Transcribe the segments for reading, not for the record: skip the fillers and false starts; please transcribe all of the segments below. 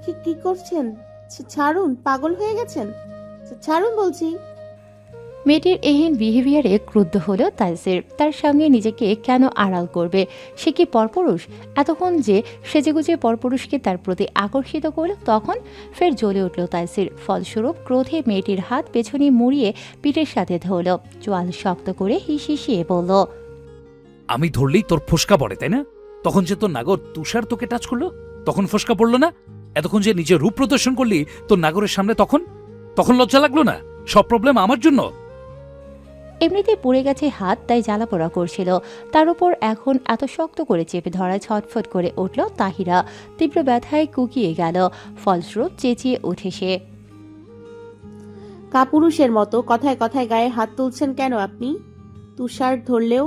কি কি করছেন? ছাড়ুন, পাগল হয়ে গেছেন? ছাড়ুন বলছি। মেয়েটির এহেন বিহেভিয়ারে ক্রুদ্ধ হলো তাইসির। তার সঙ্গে নিজেকে কেন আড়াল করবে? সে কি পরপুরুষ? এতক্ষণ যে সেজেগুজে পরপুরুষকে তার প্রতি আকর্ষিত করল, তখন ফের জ্বলে উঠল তাইসির। ফলস্বরূপ ক্রোধে মেয়েটির হাত পেছনে মুড়িয়ে পিঠের সাথে ধরল, চোয়াল শক্ত করে হিসিয়ে বলল, আমি ধরলেই তোর ফোসকা পড়ে, তাই না? তখন যে তোর নাগর তুষার তোকে টাচ করলো, তখন ফোসকা পড়লো না? এতক্ষণ যে নিজের রূপ প্রদর্শন করলি তোর নাগরের সামনে, তখন তখন লজ্জা লাগলো না? সব প্রবলেম আমার জন্য? এমনিতে পুড়ে গেছে হাত, তাই জ্বালাপোড়া করছিল। তার উপর এখন এত শক্ত করে চেপে ধরা, ছটফট করে উঠল তাহিরা। তীব্র ব্যথায় কুকিয়ে গেল। ফলস্বরূপ চেঁচিয়ে উঠে সে। কাপুরুষের মতো কথায় কথায় গায়ে হাত তুলছেন কেন আপনি? তুষার ধরলেও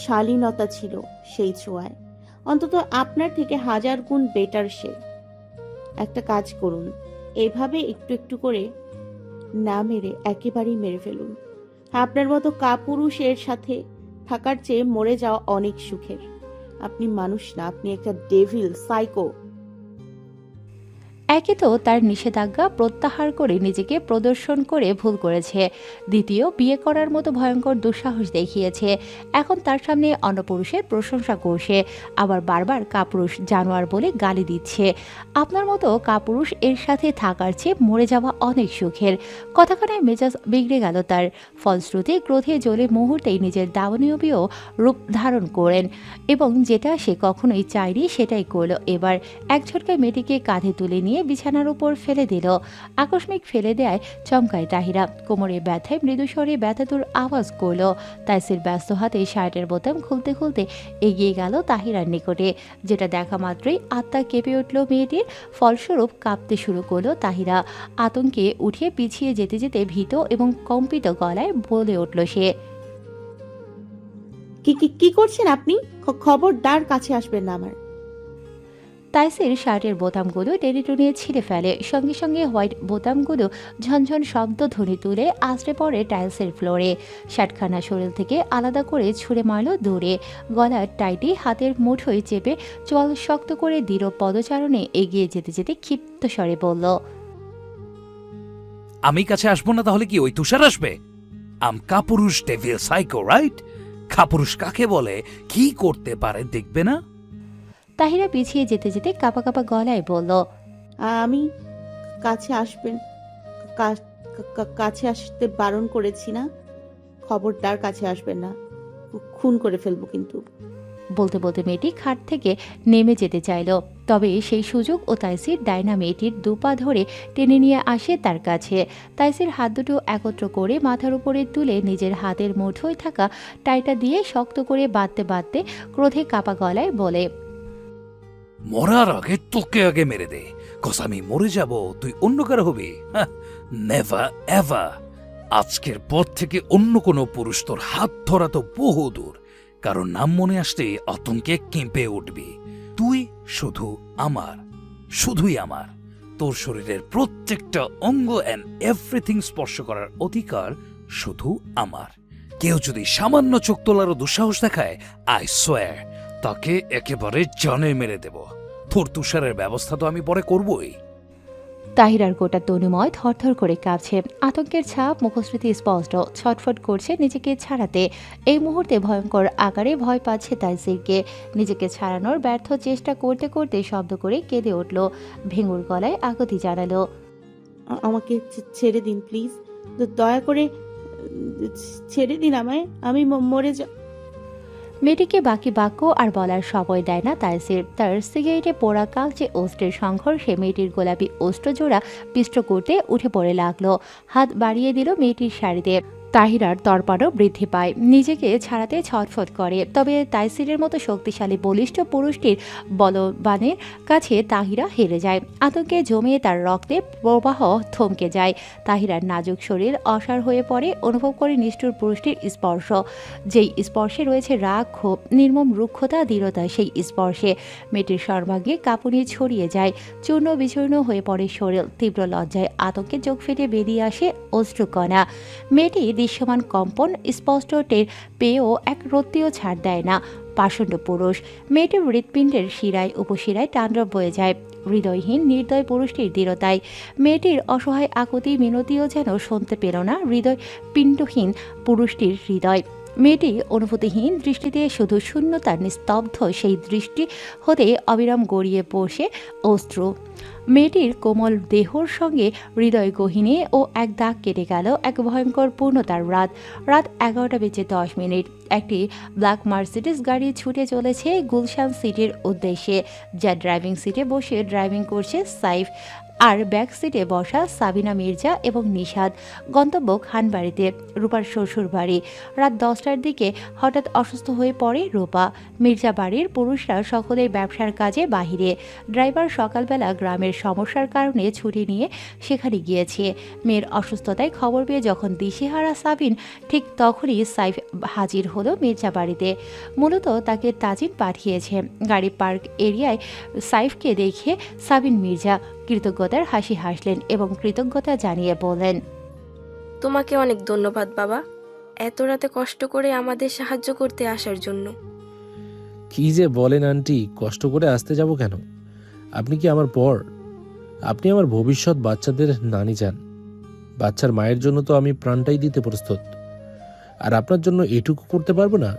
শালীনতা ছিল সেই ছোঁয়ায়। অন্তত আপনার থেকে 1000 গুণ বেটার সে। একটা কাজ করুন, এভাবে একটু একটু করে না মেরে একেবারেই মেরে ফেলুন। আপনার মতো কাপুরুষের সাথে থাকার চেয়ে মরে যাওয়া অনেক সুখের। আপনি মানুষ না, আপনি একটা ডেভিল, সাইকো। একে তো তার নিষেধাজ্ঞা প্রত্যাহার করে নিজেকে প্রদর্শন করে ভুল করেছে, দ্বিতীয় বিয়ে করার মতো ভয়ঙ্কর দুঃসাহস দেখিয়েছে। এখন তার সামনে অন্য পুরুষের প্রশংসা করছে, আবার বারবার কাপুরুষ জানোয়ার বলে গালি দিচ্ছে। আপনার মতো কাপুরুষ এর সাথে থাকার চেয়ে মরে যাওয়া অনেক সুখের। কথাখানায় মেজাজ বিগড়ে গেল তার। ফলশ্রুতি ক্রোধে জ্বলে মুহূর্তেই নিজের দাবনীয় রূপ ধারণ করেন এবং যেটা সে কখনোই চায়নি সেটাই করল। এবার এক ঝটকায় মেয়েটিকে কাঁধে তুলে নিয়ে বিছানার উপর ফেলে দিল। আকস্মিক ফেলে দেয় চমকায় তাহিরা। কোমরে ব্যথায় মৃদুস্বরে ব্যথাতুর আওয়াজ করল। তাইসির ব্যস্ত হাতে শার্টের বোতাম খুলতে খুলতে এগিয়ে গেল তাহিরার নিকটে, যেটা দেখা মাত্রই আত্মা কেঁপে উঠল মেয়েটির। ফলস্বরূপ কাঁপতে শুরু করলো তাহিরা। আতঙ্কে উঠে পিছিয়ে যেতে যেতে ভীত এবং কম্পিত গলায় বলে উঠল সে, কি কি কি করছেন আপনি? খবরদার কাছে আসবেন না আমার। তাইসির শার্টের বোতামগুলো টেনে টুনিয়ে ছিঁড়ে ফেলে। সঙ্গে সঙ্গে হোয়াইট বোতামগুলো ঝনঝন শব্দ ধ্বনি তুলে আছড়ে পড়ে টাইলসের ফ্লোরে। শার্টখানা শরীর থেকে আলাদা করে ছুঁড়ে মারল দূরে। গলার টাইটি হাতের মুঠোয় চেপে চোয়াল শক্ত করে দৃঢ় পদচারণে এগিয়ে যেতে যেতে ক্ষিপ্ত স্বরে বলল, আমি কাছে আসবো না তাহলে কি ওই তুষার আসবে? আম কাপুরুষ, ডেভিল, সাইকো, রাইট? কাপুরুষ কাকে বলে, কি করতে পারে দেখবে না? তাহিরা পিছিয়ে যেতে যেতে কাঁপা কাঁপা গলায় বলল, আমি কাছে আসবেন, কাছে আসতে বারণ করেছি না? খবরদার কাছে আসবেন না, খুন করে ফেলবো কিন্তু। বলতে বলতে মেয়েটি খাট থেকে নেমে যেতে চাইল। তবে সেই সুযোগ ও তাইসির ডায়না মেয়েটির দুপা ধরে টেনে নিয়ে আসে তার কাছে। তাইসির হাত দুটো একত্র করে মাথার উপরে তুলে নিজের হাতের মুঠোয় থাকা টাইটা দিয়ে শক্ত করে বাঁধতে বাঁধতে ক্রোধে কাপা গলায় বলে, মরার আগে তোকে আগে মেরে দে, কস আমি মরে যাব, তুই অন্য কারো হবি? Never ever. আজকের পর থেকে অন্য কোনো পুরুষ তোর হাত ধরা তো বহু দূর, কারণ নাম মনে আসতে আতঙ্কে কেঁপে উঠবি। তুই শুধু আমার, শুধুই আমার। তোর শরীরের প্রত্যেকটা অঙ্গ অ্যান্ড এভরিথিং স্পর্শ করার অধিকার শুধু আমার। কেউ যদি সামান্য চোখ তোলারও দুঃসাহস দেখায়, আই সোয়ার তাকে একেবারে জানে মেরে দেব। তোর তুষারের ব্যবস্থা তো আমি পরে করবই। তাহিরার গোটা তনুময় থরথর করে কাঁপছে। আতঙ্কের ছাপ মুখশ্রীতে স্পষ্ট। ছটফট করছে নিজেকে ছাড়াতে। এই মুহূর্তে ভয়ঙ্কর আকারে ভয় পাচ্ছে তাইসিরকে। নিজেকে ছাড়ানোর ব্যর্থ চেষ্টা করতে করতে শব্দ করে কেঁদে উঠল। ভেঙুর গলায় আকুতি জানালো, আমাকে ছেড়ে দিন প্লিজ, দয়া করে ছেড়ে দিন আমায়, আমি মরে যা। মেয়েটিকে বাকি বাক্য আর বলার সময় দেয় না তাইসির। তার সিগারেটে পোড়া কালচে অস্ত্রের সংঘর্ষে মেয়েটির গোলাপি অস্ত্রজোড়া পিষ্ট করতে উঠে পড়ে লাগলো। হাত বাড়িয়ে দিল মেয়েটির শাড়িতে। তাহিরার তরপারও বৃদ্ধি পায়, নিজেকে ছাড়াতে ছটফট করে। তবে তাইসিরের মতো শক্তিশালী বলিষ্ঠ পুরুষটির বলবানের কাছে তাহিরা হেরে যায়। আতঙ্কে জমিয়ে তার রক্তে প্রবাহ থমকে যায়। তাহিরার নাজুক শরীর অসাড় হয়ে পড়ে, অনুভব করে নিষ্ঠুর পুরুষটির স্পর্শ। যেই স্পর্শে রয়েছে রাগ, ক্ষোভ, নির্মম রুক্ষতা, দৃঢ়তা। সেই স্পর্শে মেয়েটির সর্বাঙ্গে কাঁপুনি ছড়িয়ে যায়। চূর্ণ বিচূর্ণ হয়ে পড়ে শরীর। তীব্র লজ্জায় আতঙ্কে চোখ ফেটে বেরিয়ে আসে অশ্রুকণা। মেয়েটি দৃশ্যমান কম্পন স্পষ্ট টের পেয়েও এক রত্তিও ছাড় দেয় না। পাষণ্ড পুরুষ। মেয়েটির হৃৎপিণ্ডের শিরায় উপশিরায় তাণ্ডব বয়ে যায়। হৃদয়হীন নির্দয় পুরুষটির দৃঢ়তায়। মেয়েটির অসহায় আকুতি মিনতিও যেন শুনতে পেল না হৃদয় পিণ্ডহীন পুরুষটির হৃদয়। মেয়েটি অনুভূতিহীন দৃষ্টিতে শুধু শূন্যতার নিস্তব্ধ সেই দৃষ্টি হতে অবিরাম গড়িয়ে পড়ছে অশ্রু। মেয়েটির কোমল দেহর সঙ্গে হৃদয় গহীনে ও এক দাগ কেটে গেল এক ভয়ঙ্কর পূর্ণতার রাত। রাত 11:10। একটি ব্ল্যাক মার্সিডিজ গাড়ি ছুটে চলেছে গুলশান সিটির উদ্দেশ্যে, যা ড্রাইভিং সিটে বসে ড্রাইভিং করছে সাইফ, আর ব্যাক সিটে বসা সাবিনা মির্জা এবং নিশাদ। গন্তব্য খানবাড়িতে, রূপার শ্বশুর বাড়ি। রাত 10টার দিকে হঠাৎ অসুস্থ হয়ে পড়ে রূপা। মির্জা বাড়ির পুরুষরা সকলেই ব্যবসার কাজে বাহিরে। ড্রাইভার সকালবেলা গ্রামের সমস্যার কারণে ছুটি নিয়ে সেখানে গিয়েছে। মেয়ের অসুস্থতায় খবর পেয়ে যখন দিশেহারা সাবিন, ঠিক তখনই সাইফ হাজির হলো মির্জা বাড়িতে। মূলত তাকে তাজিন পাঠিয়েছে। গাড়ি পার্ক এরিয়ায় সাইফকে দেখে সাবিন মির্জা কৃতজ্ঞতার হাসি হাসলেন এবং কৃতজ্ঞতা জানিয়ে বললেন, তোমাকে অনেক ধন্যবাদ বাবা, এত রাতে কষ্ট করে আমাদের সাহায্য করতে আসার জন্য। কি যে বলেন আন্টি, কষ্ট করে আসতে যাব কেন? আপনি কি আমার পর? আপনি আমার ভবিষ্যৎ বাচ্চাদের নানি যান। বাচ্চার মায়ের জন্য তো আমি প্রাণটাই দিতে প্রস্তুত, আর আপনার জন্য এটুকু করতে পারবো না?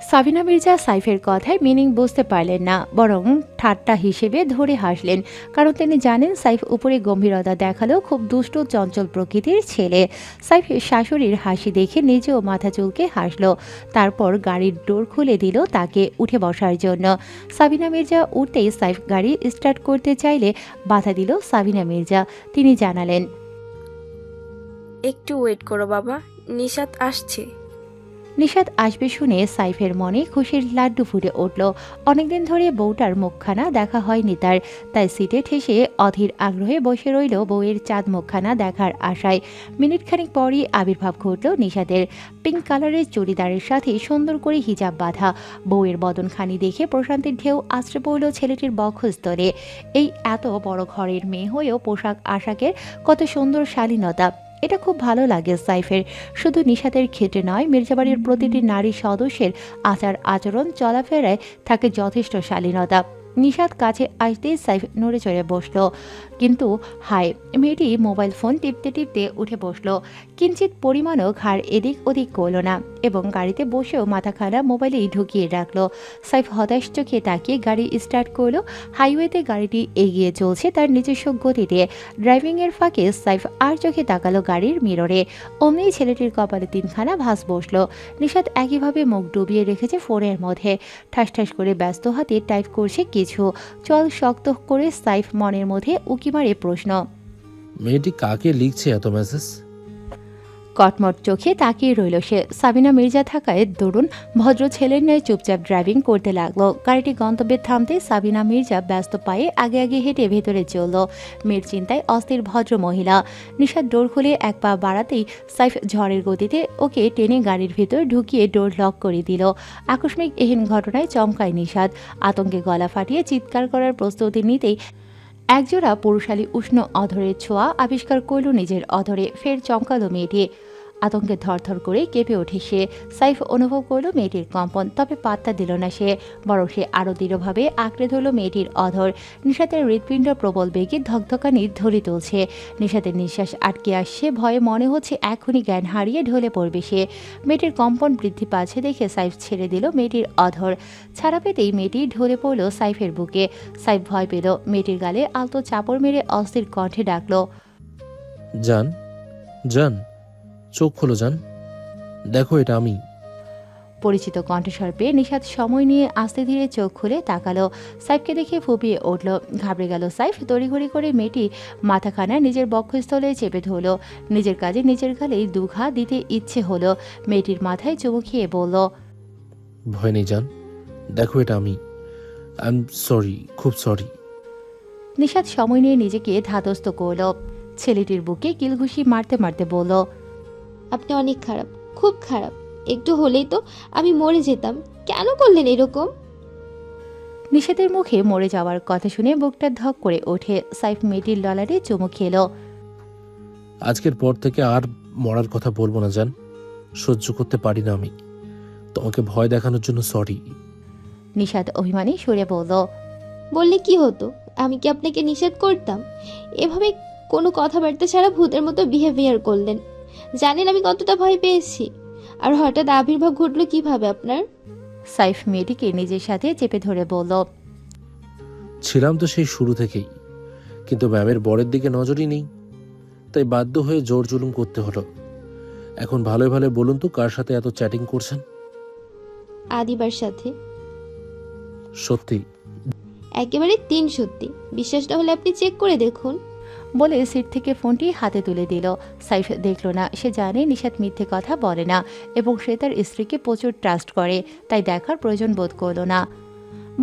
সাবিনা মির্জা সাইফের কথায় মিনিং বুঝতে পারলেন না, বরং ঠাট্টা হিসেবে ধরে হাসলেন, কারণ তিনি জানেন সাইফ উপরে গম্ভীরতা দেখালেও খুব দুষ্ট চঞ্চল প্রকৃতির ছেলে। সাইফ শাশুড়ির হাসি দেখে নিজেও মাথা চুলকে হাসল, তারপর গাড়ির ডোর খুলে দিল তাকে উঠে বসার জন্য। সাবিনা মির্জা উঠতেই সাইফ গাড়ি স্টার্ট করতে চাইলে বাধা দিল সাবিনা মির্জা। তিনি জানালেন, একটু ওয়েট করো বাবা, নিশাত আসছে। নিশাত আসবে শুনে সাইফের মনে খুশির লাড্ডু ফুটে উঠল। অনেকদিন ধরে বউটার মুখখানা দেখা হয়নি তাই সিটে ঠেসে অধীর আগ্রহে বসে রইল বউয়ের চাঁদ মুখখানা দেখার আশায়। মিনিটখানিক পরই আবির্ভাব ঘটল নিশাতের। পিঙ্ক কালারের চুড়িদারের সাথে সুন্দর করে হিজাব বাঁধা বউয়ের বদনখানি দেখে প্রশান্তির ঢেউ আশ্রে পড়ল ছেলেটির বক্ষস্থলে। এই এত বড় ঘরের মেয়ে হয়েও পোশাক আশাকের কত সুন্দর শালীনতা, এটা খুব ভালো লাগে সাইফের। শুধু নিশাতের ক্ষেত্রে নয়, মির্জাবাড়ির প্রতিটি নারী সদস্যের আচার আচরণ চলাফেরায় থাকে যথেষ্ট শালীনতা। নিশাত কাছে আসতেই সাইফ নড়ে চড়ে বসলো, কিন্তু হায়, মেয়েটি মোবাইল ফোন টিপতে টিপতে উঠে বসলো। কিঞ্চিত পরিমাণও ঘাড় এদিক ওদিক করল না এবং গাড়িতে বসেও মাথাখানা মোবাইলেই ঢুকিয়ে রাখলো। সাইফ হতাশ চোখে তাকিয়ে গাড়ি স্টার্ট করলো। হাইওয়েতে গাড়িটি এগিয়ে চলছে তার নিজস্ব গতিতে। ড্রাইভিংয়ের ফাঁকে সাইফ আর চোখে তাকালো গাড়ির মিররে। অমনি ছেলেটির কপালে তিনখানা ভাঁজ বসলো। নিশাত একইভাবে মুখ ডুবিয়ে রেখেছে ফোনের মধ্যে, ঠাস ঠাস করে ব্যস্ত হাতে টাইপ করছে কিছু। চল শক্ত করে সাইফ মনের মধ্যে উকি মারে প্রশ্ন, মেয়েটি কাকে লিখছে এত মেসেজ? কটমট চোখে তাকিয়ে রইল সে। সাবিনা মির্জা থাকায় দরুন ভদ্র ছেলের ন্যায় চুপচাপ ড্রাইভিং করতে লাগলো। গাড়িটি গন্তব্যে থামতে সাবিনা মির্জা ব্যস্ত পায়ে আগে আগে হেঁটে ভেতরে চলল। মেয়ের চিন্তায় অস্থির ভদ্র মহিলা। নিশাদ ডোর খুলে এক পা বাড়াতেই সাইফ ঝড়ের গতিতে ওকে টেনে গাড়ির ভেতর ঢুকিয়ে ডোর লক করে দিল। আকস্মিক এহেন ঘটনায় চমকায় নিশাদ। আতঙ্কে গলা ফাটিয়ে চিৎকার করার প্রস্তুতি নিতেই একজোড়া পুরুষালী উষ্ণ অধরের ছোঁয়া আবিষ্কার করল নিজের অধরে। ফের চমকালো মেয়েটি। আতঙ্কে থরথর করে কেঁপে ওঠে সে। সাইফ অনুভব করলো মেয়েটির কম্পন, তবে পাত্তা দিল না সে, বরং সে আরও দৃঢ়ভাবে আঁকড়ে ধরল মেয়েটির অধর। নিশাতের হৃৎপিণ্ড প্রবল বেগে ধকধকানি ধরে তুলছে। নিশাতের নিঃশ্বাস আটকে আসছে, ভয়ে মনে হচ্ছে এখনই জ্ঞান হারিয়ে ঢলে পড়বে সে। মেয়েটির কম্পন বৃদ্ধি পাচ্ছে দেখে সাইফ ছেড়ে দিল মেয়েটির অধর। ছাড়া পেতেই মেয়েটি ঢলে পড়ল সাইফের বুকে। সাইফ ভয় পেল। মেয়েটির গালে আলতো চাপড় মেরে অস্থির কণ্ঠে ডাকল, জান, জান, চোখ খোলো জান, দেখো এটা আমি। পরিচিত কণ্ঠস্বর পেয়ে নিশাত সময় নিয়ে আস্তে ধীরে চোখ খুলে তাকালো। সাইফকে দেখে ফুপিয়ে উঠল। ঘাবড়ে গেল সাইফ। তড়িঘড়ি করে মেয়েটি মাথাখানা নিজের বক্ষস্থলে চেপে ধরল। নিজের কাজে নিজের গালেই দুঘা দিতে ইচ্ছে হলো। মেয়েটির মাথায় চুমু খেয়ে বলল, ভয় নেই জান, দেখো এটা আমি। আই এম সরি, খুব সরি। নিশাত সময় নিয়ে নিজেকে ধাতস্থ করল। ছেলেটির বুকে কিলঘুষি মারতে মারতে বলল, আপনি অনেক খারাপ, খুব খারাপ। একটু হলেই তো আমি মরে যেতাম, কেন করলেন এরকম? নিশাতের মুখে মরে যাওয়ার কথা শুনে বুকটা ধক করে ওঠে। সাইফ মেয়েটির ললারে চুমু খেল। আজকের পর থেকে আর মরার কথা বলবো না জান, সহ্য করতে পারি না আমি। তোমাকে ভয় দেখানোর জন্য সরি। নিশাত অভিমানী সুরে বলল, বললে কি হতো? আমি কি আপনাকে নিষেধ করতাম? এভাবে কোনো কথাবার্তা ছাড়া ভূতের মতো বিহেভিয়ার করলেন। জানেন আমি কতটা ভয় পেয়েছি। আর হঠাৎ আবির্ভাব ঘটলো কিভাবে আপনার? সাইফ মেয়েটিকে নিজের সাথে চেপে ধরে বলল। ছিলাম তো সেই শুরু থেকেই, কিন্তু ম্যামের বরের দিকে নজরই নেই, তাই বাধ্য হয়ে জোর জুলুম করতে হলো। এখন ভালোই ভালো বলুন তো, কার সাথে এত চ্যাটিং করছেন? আদিবার সাথে। সত্যি? একেবারে 3 সত্যি। বিশ্বাস না হলে আপনি চেক করে দেখুন। বলে সিট থেকে ফোনটি হাতে তুলে দিল। সাইফ দেখল না, সে জানে নিশাত মিথ্যে কথা বলে না এবং সে তার স্ত্রীকে প্রচুর ট্রাস্ট করে, তাই দেখার প্রয়োজন বোধ করল না।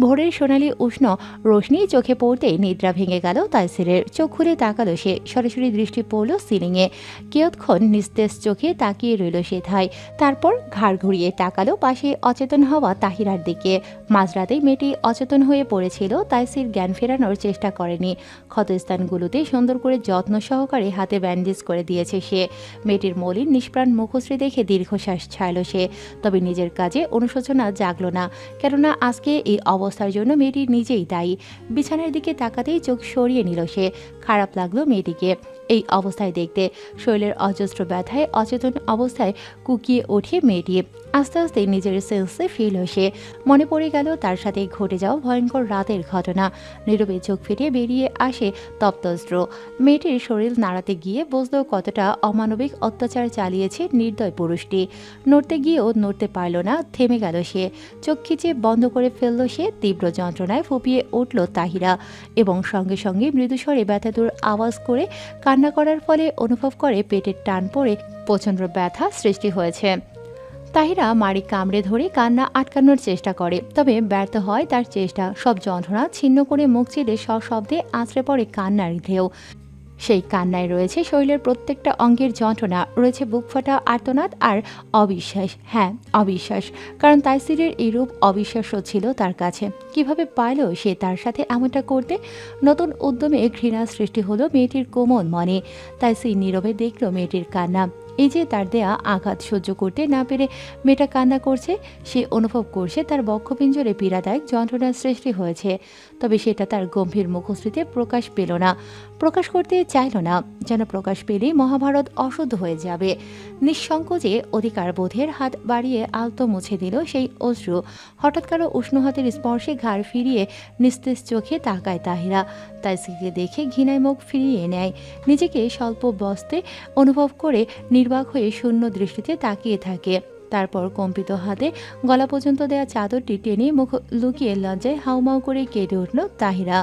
ভোরের সোনালি উষ্ণ রোশনি চোখে পড়তেই নিদ্রা ভেঙে গেল তাইসিরের। চোখ খুলে তাকালো সে, সরাসরি দৃষ্টি পড়ল সিলিংয়ে। কিয়ৎক্ষণ নিস্তেজ চোখে তাকিয়ে রইল সে ঠায়। তারপর ঘাড় ঘুরিয়ে তাকালো পাশে অচেতন হওয়া তাহিরার দিকে। মাঝরাতেই মেয়েটি অচেতন হয়ে পড়েছিল, তাইসির জ্ঞান ফেরানোর চেষ্টা করেনি। ক্ষতস্থানগুলোতে সুন্দর করে যত্ন সহকারে হাতে ব্যান্ডেজ করে দিয়েছে সে। মেয়েটির মলিন নিষ্প্রাণ মুখশ্রী দেখে দীর্ঘশ্বাস ছাড়ল সে। তবে নিজের কাজে অনুশোচনা জাগল না, কেননা আজকে এই অবস্থার জন্য মেয়েটি নিজেই দায়ী। বিছানার দিকে তাকাতেই চোখ সরিয়ে নিল সে। খারাপ লাগলো মেয়েটিকে এই অবস্থায় দেখতে। শরীরের অজস্র ব্যথায় অচেতন অবস্থায় কুকিয়ে ওঠে মেয়েটি। আস্তে আস্তে নিজের সেন্সে ফিল সে। মনে পড়ে গেল তার সাথে ঘটে যাওয়া ভয়ঙ্কর রাতের ঘটনা। নীরবে চোখ ফিরে বেরিয়ে আসে তপ্তস্ত্র। মেয়েটির শরীর নাড়াতে গিয়ে বুঝলো কতটা অমানবিক অত্যাচার চালিয়েছে নির্দয় পুরুষটি। নড়তে গিয়েও নড়তে পারল না, থেমে গেল সে। চোখ খিচে বন্ধ করে ফেলল সে। তীব্র যন্ত্রণায় ফুপিয়ে উঠল তাহিরা এবং সঙ্গে সঙ্গে মৃদুস্বরে ব্যথাতুর আওয়াজ করে কান্না করার ফলে অনুভব করে পেটের টান পড়ে প্রচণ্ড ব্যথা সৃষ্টি হয়েছে। তাহিরা মারি কামড়ে ধরে কান্না আটকানোর চেষ্টা করে, তবে ব্যর্থ হয় তার চেষ্টা। সব যন্ত্রণা ছিন্ন করে মুখ চিরে সশব্দে আছড়ে পড়ে কান্নার ঢেউ। সেই কান্নায় রয়েছে শরীরের প্রত্যেকটা অঙ্গের যন্ত্রণা, রয়েছে বুক ফাটা আর্তনাদ আর অবিশ্বাস। হ্যাঁ, অবিশ্বাস, কারণ তাইসিরের এই রূপ অবিশ্বাস্য ছিল তার কাছে। কিভাবে পারল সে তার সাথে এমনটা করতে? নতুন উদ্যমে ঘৃণা সৃষ্টি হলো মেয়েটির কোমল মনে। তাইসির নীরবে দেখল মেয়েটির কান্না। এই যে তার দেয়া আঘাত সহ্য করতে না পেরে মেয়েটা কান্না করছে, সে অনুভব করছে তার বক্ষপিঞ্জরে পীড়াদায়ক যন্ত্রণার সৃষ্টি হয়েছে। তবে সেটা তার গম্ভীর মুখশ্রীতে প্রকাশ পেল না, প্রকাশ করতে চাইল না, যেন প্রকাশ পেলেই মহাভারত অশুদ্ধ হয়ে যাবে। নিঃসংকোচে অধিকার বোধের হাত বাড়িয়ে আলতো মুছে দিল সেই অশ্রু। হঠাৎ কারো উষ্ণ হাতের স্পর্শে ঘাড় ফিরিয়ে নিস্তেজ চোখে তাকায় তাহিরা। তাইসিকে দেখে ঘৃণায় মুখ ফিরিয়ে নেয়। নিজেকে স্বল্প বস্তে অনুভব করে নির্বাক হয়ে শূন্য দৃষ্টিতে তাকিয়ে থাকে। তারপর কম্পিত হাতে গলা পর্যন্ত দেয়া চাদরটি টেনে মুখ লুকিয়ে লজ্জায় হাউমাউ করে কেঁদে উঠল তাহিরা।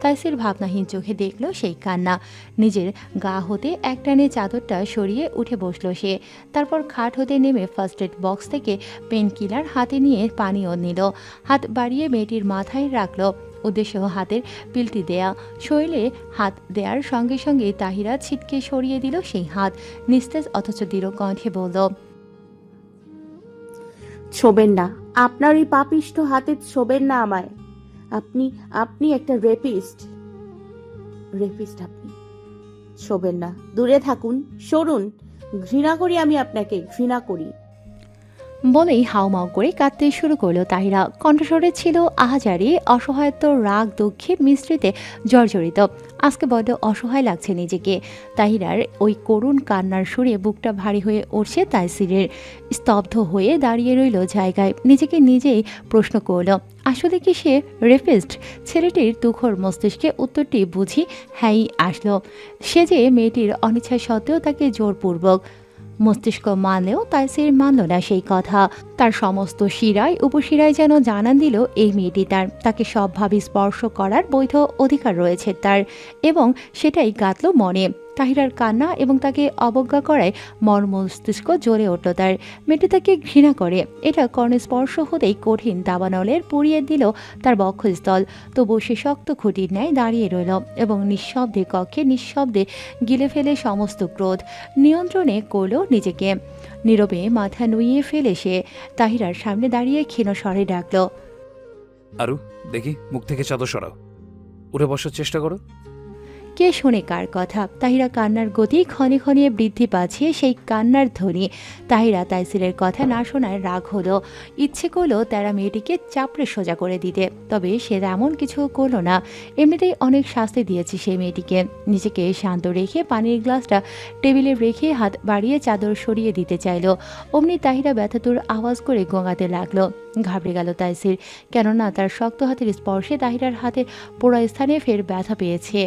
তাইসির ভাবনাহীন চোখে দেখল সেই কান্না। নিজের গা হতে একটানে চাদরটা সরিয়ে উঠে বসল সে। তারপর খাট হতে নেমে ফার্স্ট এড বক্স থেকে পেন কিলার হাতে নিয়ে পানীয় নিল। হাত বাড়িয়ে মেয়েটির মাথায় রাখল, উদ্দেশ্য হাতের পিলটি দেয়া। শরীরে হাত দেওয়ার সঙ্গে সঙ্গে তাহিরা ছিটকে সরিয়ে দিল সেই হাত। নিস্তেজ অথচ দৃঢ় কণ্ঠে বলল, ছোবেন না, আপনার ওই পাপিষ্ঠ হাতে ছোবেন না আমায়। আপনি আপনি একটা রেপিস্ট আপনি। ছোবেন না, দূরে থাকুন, সরুন। ঘৃণা করি আমি আপনাকে, ঘৃণা করি। বলেই হাউমাউ করে কাঁদতে শুরু করলো তাহিরা। কণ্ঠস্বরে ছিল আহাজারি, অসহায়ত্ব, রাগ, দুঃখে মিশ্রিতে জর্জরিত। আজকে বড্ড অসহায় লাগছে নিজেকে। তাহিরার ওই করুণ কান্নার সুরে বুকটা ভারী হয়ে উঠছে তাইসিরের। স্তব্ধ হয়ে দাঁড়িয়ে রইল জায়গায়। নিজেকে নিজেই প্রশ্ন করল, আসলে কি সে রেপিস্ট? ছেলেটির তুখর মস্তিষ্কে উত্তরটি বুঝি হ্যাঁই আসলো। সে যে মেয়েটির অনিচ্ছা সত্ত্বেও তাকে জোরপূর্বক মস্তিষ্ক মানলেও তাইসির মানল না সেই কথা। তার সমস্ত শিরায় উপশিরায় যেন জানান দিল এই মেয়েটি তাকে সবভাবে স্পর্শ করার বৈধ অধিকার রয়েছে তার, এবং সেটাই গাঁথল মনে। তাহিরার কান্না এবং তাকে অবজ্ঞা করায় মস্তিষ্ক জ্বলে উঠল তার। মেয়েটি তাকে ঘৃণা করে, এটা কর্ণে স্পর্শ হতেই কঠিন দাবানলের পুড়িয়ে দিল তার বক্ষস্থল। তবু সে শক্ত খুঁটির ন্যায় দাঁড়িয়ে রইল এবং নিঃশব্দে কক্ষে নিঃশব্দে গিলে ফেলে সমস্ত ক্রোধ। নিয়ন্ত্রণে করল নিজেকে। নীরবে মাথা নুইয়ে ফেলে সে তাহিরার সামনে দাঁড়িয়ে ক্ষীণ স্বরে ডাকল, আরু দেখি, মুখ থেকে চাদর সরাও, উঠে বসার চেষ্টা করো। কে শোনে কার কথা? তাহিরা কান্নার গতি ক্ষণে ক্ষণে বৃদ্ধি পাচ্ছে। সেই কান্নার ধ্বনি তাহিরা তাইসিরের কথা না শোনায় রাগ হলো। ইচ্ছে করলো তারা মেয়েটিকে চাপড়ে সোজা করে দিতে, তবে সে এমন কিছু করলো না। এমনিতেই অনেক শাস্তি দিয়েছে সেই মেয়েটিকে। নিজেকে শান্ত রেখে পানির গ্লাসটা টেবিলে রেখে হাত বাড়িয়ে চাদর সরিয়ে দিতে চাইল। অমনি তাহিরা ব্যথাতুর আওয়াজ করে গোঙাতে লাগলো। ঘাবড়ে গেল তাইসির, কেননা তার শক্ত হাতের স্পর্শে তাহিরার হাতের পোড়া স্থানে ফের ব্যথা পেয়েছে।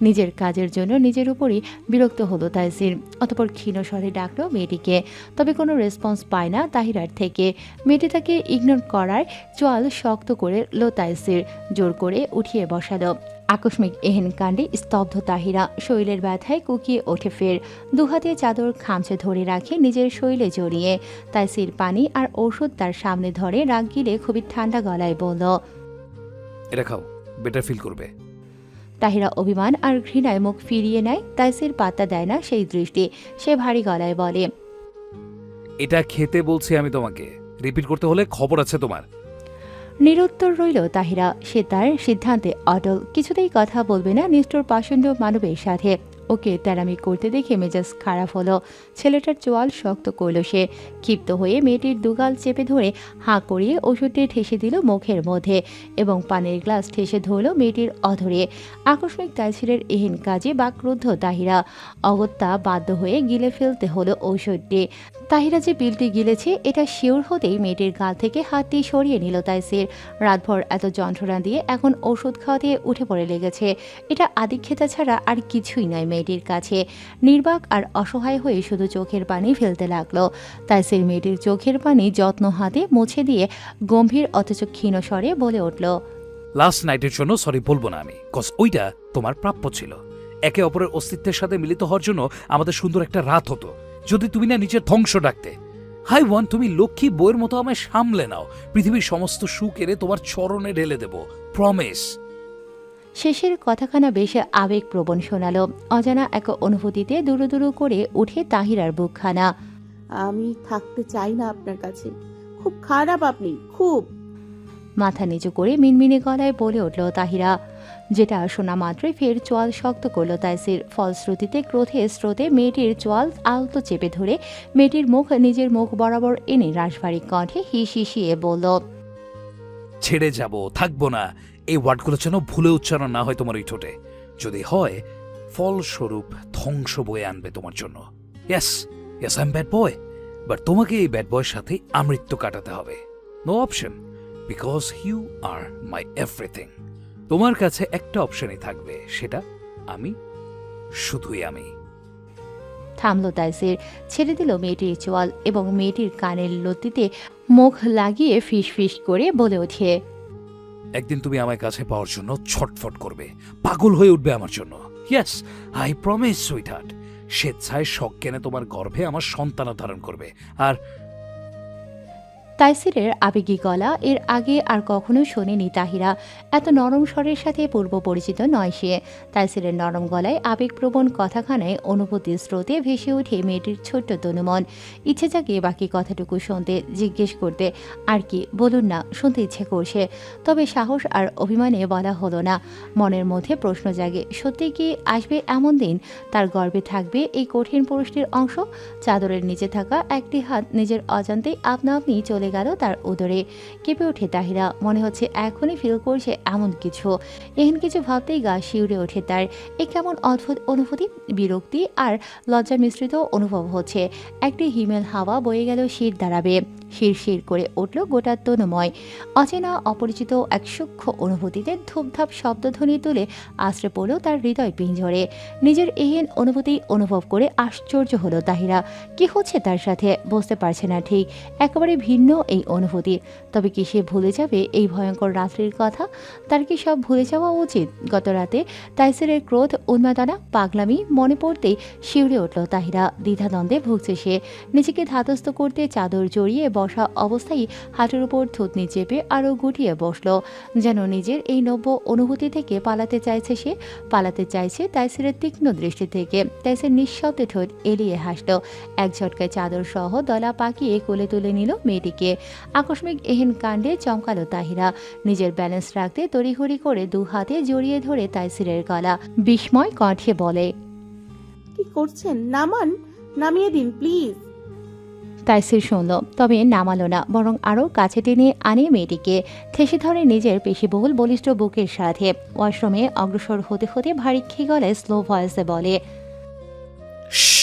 নিজের কাজের জন্য নিজের উপরই বিরক্ত হলো তাইসির। অতঃপর ক্ষীণ স্বরে ডাকলো মেয়েটিকে, তবে কোনো রেসপন্স পায় না তাহিরার থেকে। মেয়েটি তাকে ইগনোর করার চোয়াল শক্ত করে লো তাইসির জোর করে উঠিয়ে বসালো। আকস্মিক এহেন কাণ্ডে স্তব্ধ তাহিরা। শরীরের ব্যথায় কুকিয়ে ওঠে ফের। দুহাতে চাদর খামচে ধরে রাখে নিজের শরীরে জড়িয়ে। তাইসির পানি আর ওষুধ তার সামনে ধরে রাগ গিলে খুবই ঠান্ডা গলায় বলল, এটা খাও, বেটার ফিল করবে। তাহিরা অভিমান আর ঘৃণায় মুখ ফিরিয়ে নেয়। তাইসির পাত্তা দেয় না সেই দৃষ্টি। সে ভারী গলায় বলে, এটা খেতে বলছি আমি তোমাকে, রিপিট করতে হলে খবর আছে তোমার। নিরুত্তর রইল তাহিরা। সে তার সিদ্ধান্তে অটল, কিছুতেই কথা বলবে না নিষ্ঠুর পাষণ্ড মানবের সাথে। ওকে তেরামি করতে দেখে মেজাজ খারাপ হলো। ছেলেটার চোয়াল শক্ত করল সে। ক্ষিপ্ত হয়ে মেয়েটির দুগাল চেপে ধরে হাঁ করিয়ে ওষুধটি ঠেসে দিল মুখের মধ্যে এবং পানির গ্লাস ঠেসে ধরল মেয়েটির অধরে। আকস্মিক তাইসিরের এহেন কাজে বাক্রুদ্ধ তাহিরা। অগত্যা বাধ্য হয়ে গিলে ফেলতে হলো ঔষধটি। তাহিরা যে পিলটি গিলেছে এটা শিওর হতেই মেয়েটির গাল থেকে হাতটি সরিয়ে নিল তাইসির। রাতভর এত যন্ত্রণা দিয়ে এখন ওষুধ খাওয়াতে উঠে পড়ে লেগেছে। এটা আদিক্ষেতা ছাড়া আর কিছুই নয় মেয়েটির কাছে। নির্বাক আর অসহায় হয়ে শুধু চোখের পানি ফেলতে লাগলো। তাইসির মেয়েটির চোখের পানি যত্ন হাতে মুছে দিয়ে গম্ভীর অথচ ক্ষীণ স্বরে বলে উঠল, লাস্ট নাইটের জন্য সরি বলবো না আমি, কজ ওইটা তোমার প্রাপ্য ছিল। একে অপরের অস্তিত্বের সাথে মিলিত হওয়ার জন্য আমাদের সুন্দর একটা রাত হতো, যদি তুমি না নিজের ধ্বংস ডাকতে। হাই ওয়ান, তুমি লক্ষ্মী বইয়ের মতো আমায় সামলে নাও। পৃথিবীর সমস্ত সুখ এনে তোমার চরণে ঢেলে দেব, প্রমিস। শেষের কথাখানা বেশ আবেগপ্রবণ শোনালো। অজানা এক অনুভূতিতে দুরু দুরু করে উঠে তাহিরার বুকখানা। আমি থাকতে চাই না আপনার কাছে। খুব খারাপ আপনি, খুব। মাথা নিচু করে মিনমিনে গলায় বলে উঠল তাহিরা। যেটা শোনা মাত্রই ফের চোয়াল শক্ত করল তাইসির। ফলশ্রুতিতে ক্রোধে স্রোতে মেয়েটির চোয়াল আলতো চেপে ধরে মেয়েটির মুখ নিজের মুখ বরাবর এনে রাশভারী কণ্ঠে হিসিয়ে বলল, ছেড়ে যাব, থাকবো না। এই ওয়ার্ডগুলো যেন ভুলে উচ্চারণ না হয় তোমার ওই ঠোঁটে। যদি হয়, ফলস্বরূপ ধ্বংস বয়ে আনবে তোমার জন্য। Yes yes, I am bad boy, but তোমাকে এই ব্যাড বয়ের সাথে আমৃত্যু কাটাতে হবে। No option, because you are my everything. তোমার কাছে একটা অপশনই থাকবে, সেটা আমি, শুধুই আমি। থামলো তাইসির। ছেড়ে দিল মেয়েটির চোয়াল এবং মেয়েটির কানের লতিতে মুখ লাগিয়ে ফিস ফিস করে বলে ওঠে, একদিন তুমি আমার কাছে পাওয়ার জন্য ছটফট করবে, পাগল হয়ে উঠবে আমার জন্য। Yes, I promise sweetheart. স্বেচ্ছায় শখ কেনে তোমার গর্ভে আমার সন্তান ধারণ করবে। আর তাইসিরের আবেগী গলা এর আগে আর কখনো শোনেনি তাহিরা। এত নরম স্বরের সাথে পূর্ব পরিচিত নয় সে। তাইসিরের নরম গলায় আবেগপ্রবণ কথাখানায় অনুভূতির স্রোতে ভেসে ওঠে মেয়েটির ছোট্ট তনুমন। ইচ্ছে জাগে বাকি কথাটুকু শুনতে, জিজ্ঞেস করতে, আর কি বলুন না, শুনতে ইচ্ছে করছে। তবে সাহস আর অভিমানে বলা হলো না। মনের মধ্যে প্রশ্ন জাগে, সত্যি কি আসবে এমন দিন তার গর্ভে থাকবে এই কঠিন পুরুষটির অংশ? চাদরের নিচে থাকা একটি হাত নিজের অজান্তেই আপনা আপনি চলে গেল তার উদরে। কেঁপে ওঠে তাহিরা। মনে হচ্ছে এখনই ফিল করছে এমন কিছু। এহেন কিছু ভাবতেই গা শিউরে ওঠে তার। এ কেমন অদ্ভুত অনুভূতি, বিরক্তি আর লজ্জা মিশ্রিত অনুভব হচ্ছে। একটি হিমেল হাওয়া বয়ে গেল শির দাঁড়াবে। শিরশির করে উঠল গোটা তনুময়। অচেনা অপরিচিত এক সূক্ষ্ম অনুভূতিতে ধূপধাপ শব্দধ্বনি তুলে আশ্রে পড়ল তার হৃদয় পিঞ্জরে। নিজের এহেন অনুভূতি অনুভব করে আশ্চর্য হলো তাহিরা। কি হচ্ছে তার সাথে বুঝতে পারছে না ঠিক। একেবারে ভিন্ন এই অনুভূতি। তবে কি সে ভুলে যাবে এই ভয়ঙ্কর রাত্রির কথা? তার কি সব ভুলে যাওয়া উচিত? গত রাতে তাইসিরের ক্রোধ, উন্মাদনা, পাগলামি মনে পড়তেই শিউরে উঠল তাহিরা। দ্বিধাদ্বন্দ্বে ভুগছে সে। নিজেকে ধাতস্থ করতে চাদর জড়িয়ে বসা অবস্থায় হাঁটুর উপর থুতনি চেপে আরও গুটিয়ে বসলো, যেন নিজের এই নব্য অনুভূতি থেকে পালাতে চাইছে সে। পালাতে চাইছে তাইসিরের তীক্ষ্ণ দৃষ্টি থেকে। তাইসির নিঃশব্দে ঠোঁট এলিয়ে হাসলো। এক ঝটকায় চাদর সহ দলা পাকিয়ে কোলে তুলে নিল মেয়েটিকে। আকস্মিক এহেন কাণ্ডে চমকালো তাহিরা। নিজের ব্যালেন্স রাখতে তড়িঘড়ি করে দু হাতে জড়িয়ে ধরে তাইসিরের গলা বিস্ময় কণ্ঠে বলে, কি করছেন? নামান, নামিয়ে দিন প্লিজ। তাইসির শুনল, তবে নামালো না, বরং আরও কাছে টেনে আনে মেয়েটিকে। ঠেসে ধরে নিজের পেশিবহুল বলিষ্ঠ বুকের সাথে। ওয়াশরুমে অগ্রসর হতে হতে ভারী গলায় স্লো ভয়েসে বলে, শ্শ্!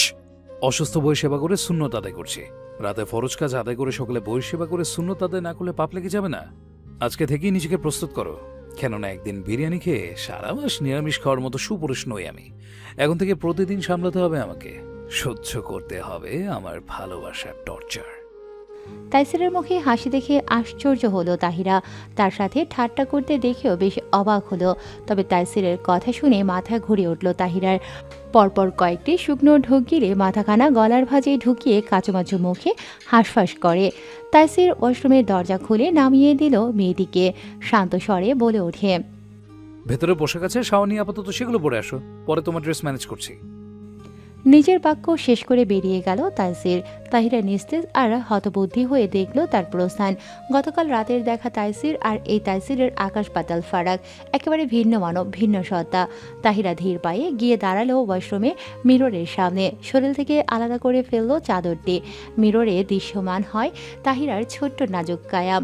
অসুস্থ বই সেবা করে সুন্নত আদায় করছি। রাতে ফরজ কাজ আদায় করে সকালে বই সেবা করে সুন্নত আদায় না করলে পাপ লেগে যাবে না? আজকে থেকেই নিজেকে প্রস্তুত করো, কেননা একদিন বিরিয়ানি খেয়ে সারা মাস নিরামিষ খাওয়ার মতো সুপুরুষ নই আমি। এখন থেকে প্রতিদিন সামলাতে হবে আমাকে, সহ্য করতে হবে আমার ভালোবাসার টর্চার। তাইসিরের মুখে হাসি দেখে আশ্চর্য হলো তাহিরা। তার সাথে ঠাট্টা করতে দেখেও বেশ অবাক হলো। তবে তাইসিরের কথা শুনে মাথা ঘুরে উঠল তাহিরার। পরপর কয়েকটি শুকনো ঢোক গিলে মাথাখানা গলার ভাঁজে ঢুকিয়ে কাচুমাচু মুখে হাঁসফাঁস করে। তাইসির ওয়াশরুমের দরজা খুলে নামিয়ে দিল মেয়েটিকে। শান্ত স্বরে বলে ওঠে, ভেতরে পোশাক আছে, শাওয়ার নিয়ে আপাতত সেগুলো পরে আসো, পরে তোমার ড্রেস ম্যানেজ করছি। নিজের বাক্য শেষ করে বেরিয়ে গেল তাইসির। তাহিরা নিস্তেজ আর হতবুদ্ধি হয়ে দেখল তার প্রস্থান। গতকাল রাতের দেখা তাইসির আর এই তাইসিরের আকাশ পাতাল ফারাক, একেবারে ভিন্ন মানব, ভিন্ন সত্তা। তাহিরা ধীর পায়ে গিয়ে দাঁড়ালো ওয়াশরুমে মিররের সামনে। শরীর থেকে আলাদা করে ফেলল চাদরটি। মিররে দৃশ্যমান হয় তাহিরার ছোট্ট নাজুক কায়া।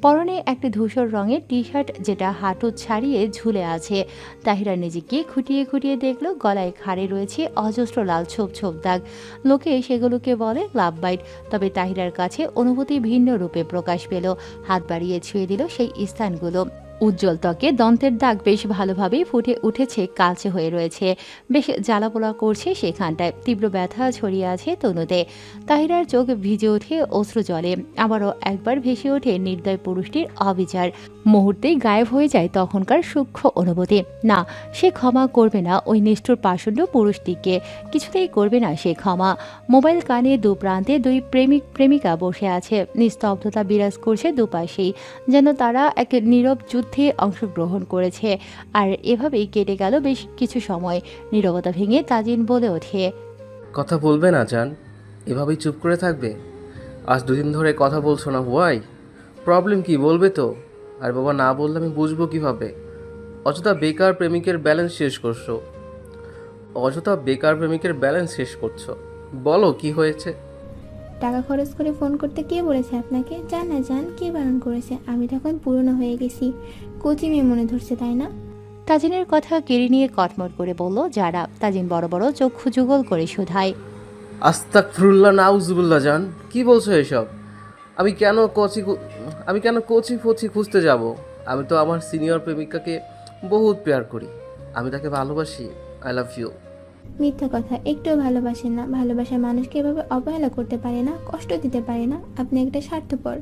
পরনে একটা ধূসর রঙের টি শার্ট, যেটা হাঁটু ছাড়িয়ে ঝুলে আছে। তাহিরা নিজেকে খুঁটিয়ে খুঁটিয়ে দেখল, গলায় খাড়ে রয়েছে অজস্র লাল ছোপ ছোপ দাগ। লোকে সেগুলোকে বলে লাভ বাইট। তবে তাহিরার কাছে অনুভূতি ভিন্ন রূপে প্রকাশ পেল। হাত বাড়িয়ে ছুঁয়ে দিল সেই স্থানগুলো। উজ্জ্বল ত্বকে দন্তের দাগ বেশ ভালোভাবেই ফুটে উঠেছে, কালচে হয়ে রয়েছে। বেশ জ্বালাপোলা করছে সেখানটায়। তীব্র ব্যথা ছড়িয়ে আছে তনুতে। তাহিরার চোখ ভিজে ওঠে অশ্রু জলে। আবারও একবার ভেসে ওঠে নির্দয় পুরুষটির অবিচার। মুহূর্তেই গায়েব হয়ে যায় তখনকার সূক্ষ্ম অনুভূতি। না, সে ক্ষমা করবে না ওই নিষ্ঠুর পাষণ্ড পুরুষটিকে। কিছুতেই করবে না সে ক্ষমা। মোবাইল কানে দু প্রান্তে দুই প্রেমিক প্রেমিকা বসে আছে। নিস্তব্ধতা বিরাজ করছে দুপাশেই, যেন তারা এক নীরব যুদ্ধে অংশগ্রহণ করেছে। আর এভাবেই কেটে গেল বেশ কিছু সময়। নীরবতা ভেঙে তাজিন বলে ওঠে, কথা বলবে না জান? এভাবেই চুপ করে থাকবে? আজ দুদিন ধরে কথা বলছো না, হোয়াই? প্রবলেম কি, বলবে তো? আর বাবা, না বললে আমি বুঝবো কিভাবে? অযথা বেকার প্রেমিকের ব্যালেন্স শেষ করছো। বলো কি হয়েছে? টাকা খরচ করে ফোন করতে কে বলেছে আপনাকে? জান না জান, কে বারণ করেছে? আমি তখন পুরনো হয়ে গেছি, কচি মেয়ে মনে ধরছে, তাই না? তাজিনের কথা কেড়ে নিয়ে কটমট করে বলল যারা। তাজিন বড় বড় চক্ষু যুগল করে শোধায়, আস্তাগফিরুল্লাহ, নাউজুবিল্লাহ জান, কি বলছো এসব? আমি কেন কচি ফচি খুঁজতে যাব? আমি তো আমার সিনিয়র প্রেমিকাকে বহুত প্যার করি। আমি তাকে ভালোবাসি। I love you. মিথ্যা কথা, একটুও ভালোবাসেন না। ভালোবাসার মানুষকে এভাবে অবহেলা করতে পারে না, কষ্ট দিতে পারে না। আপনি একটা স্বার্থপর।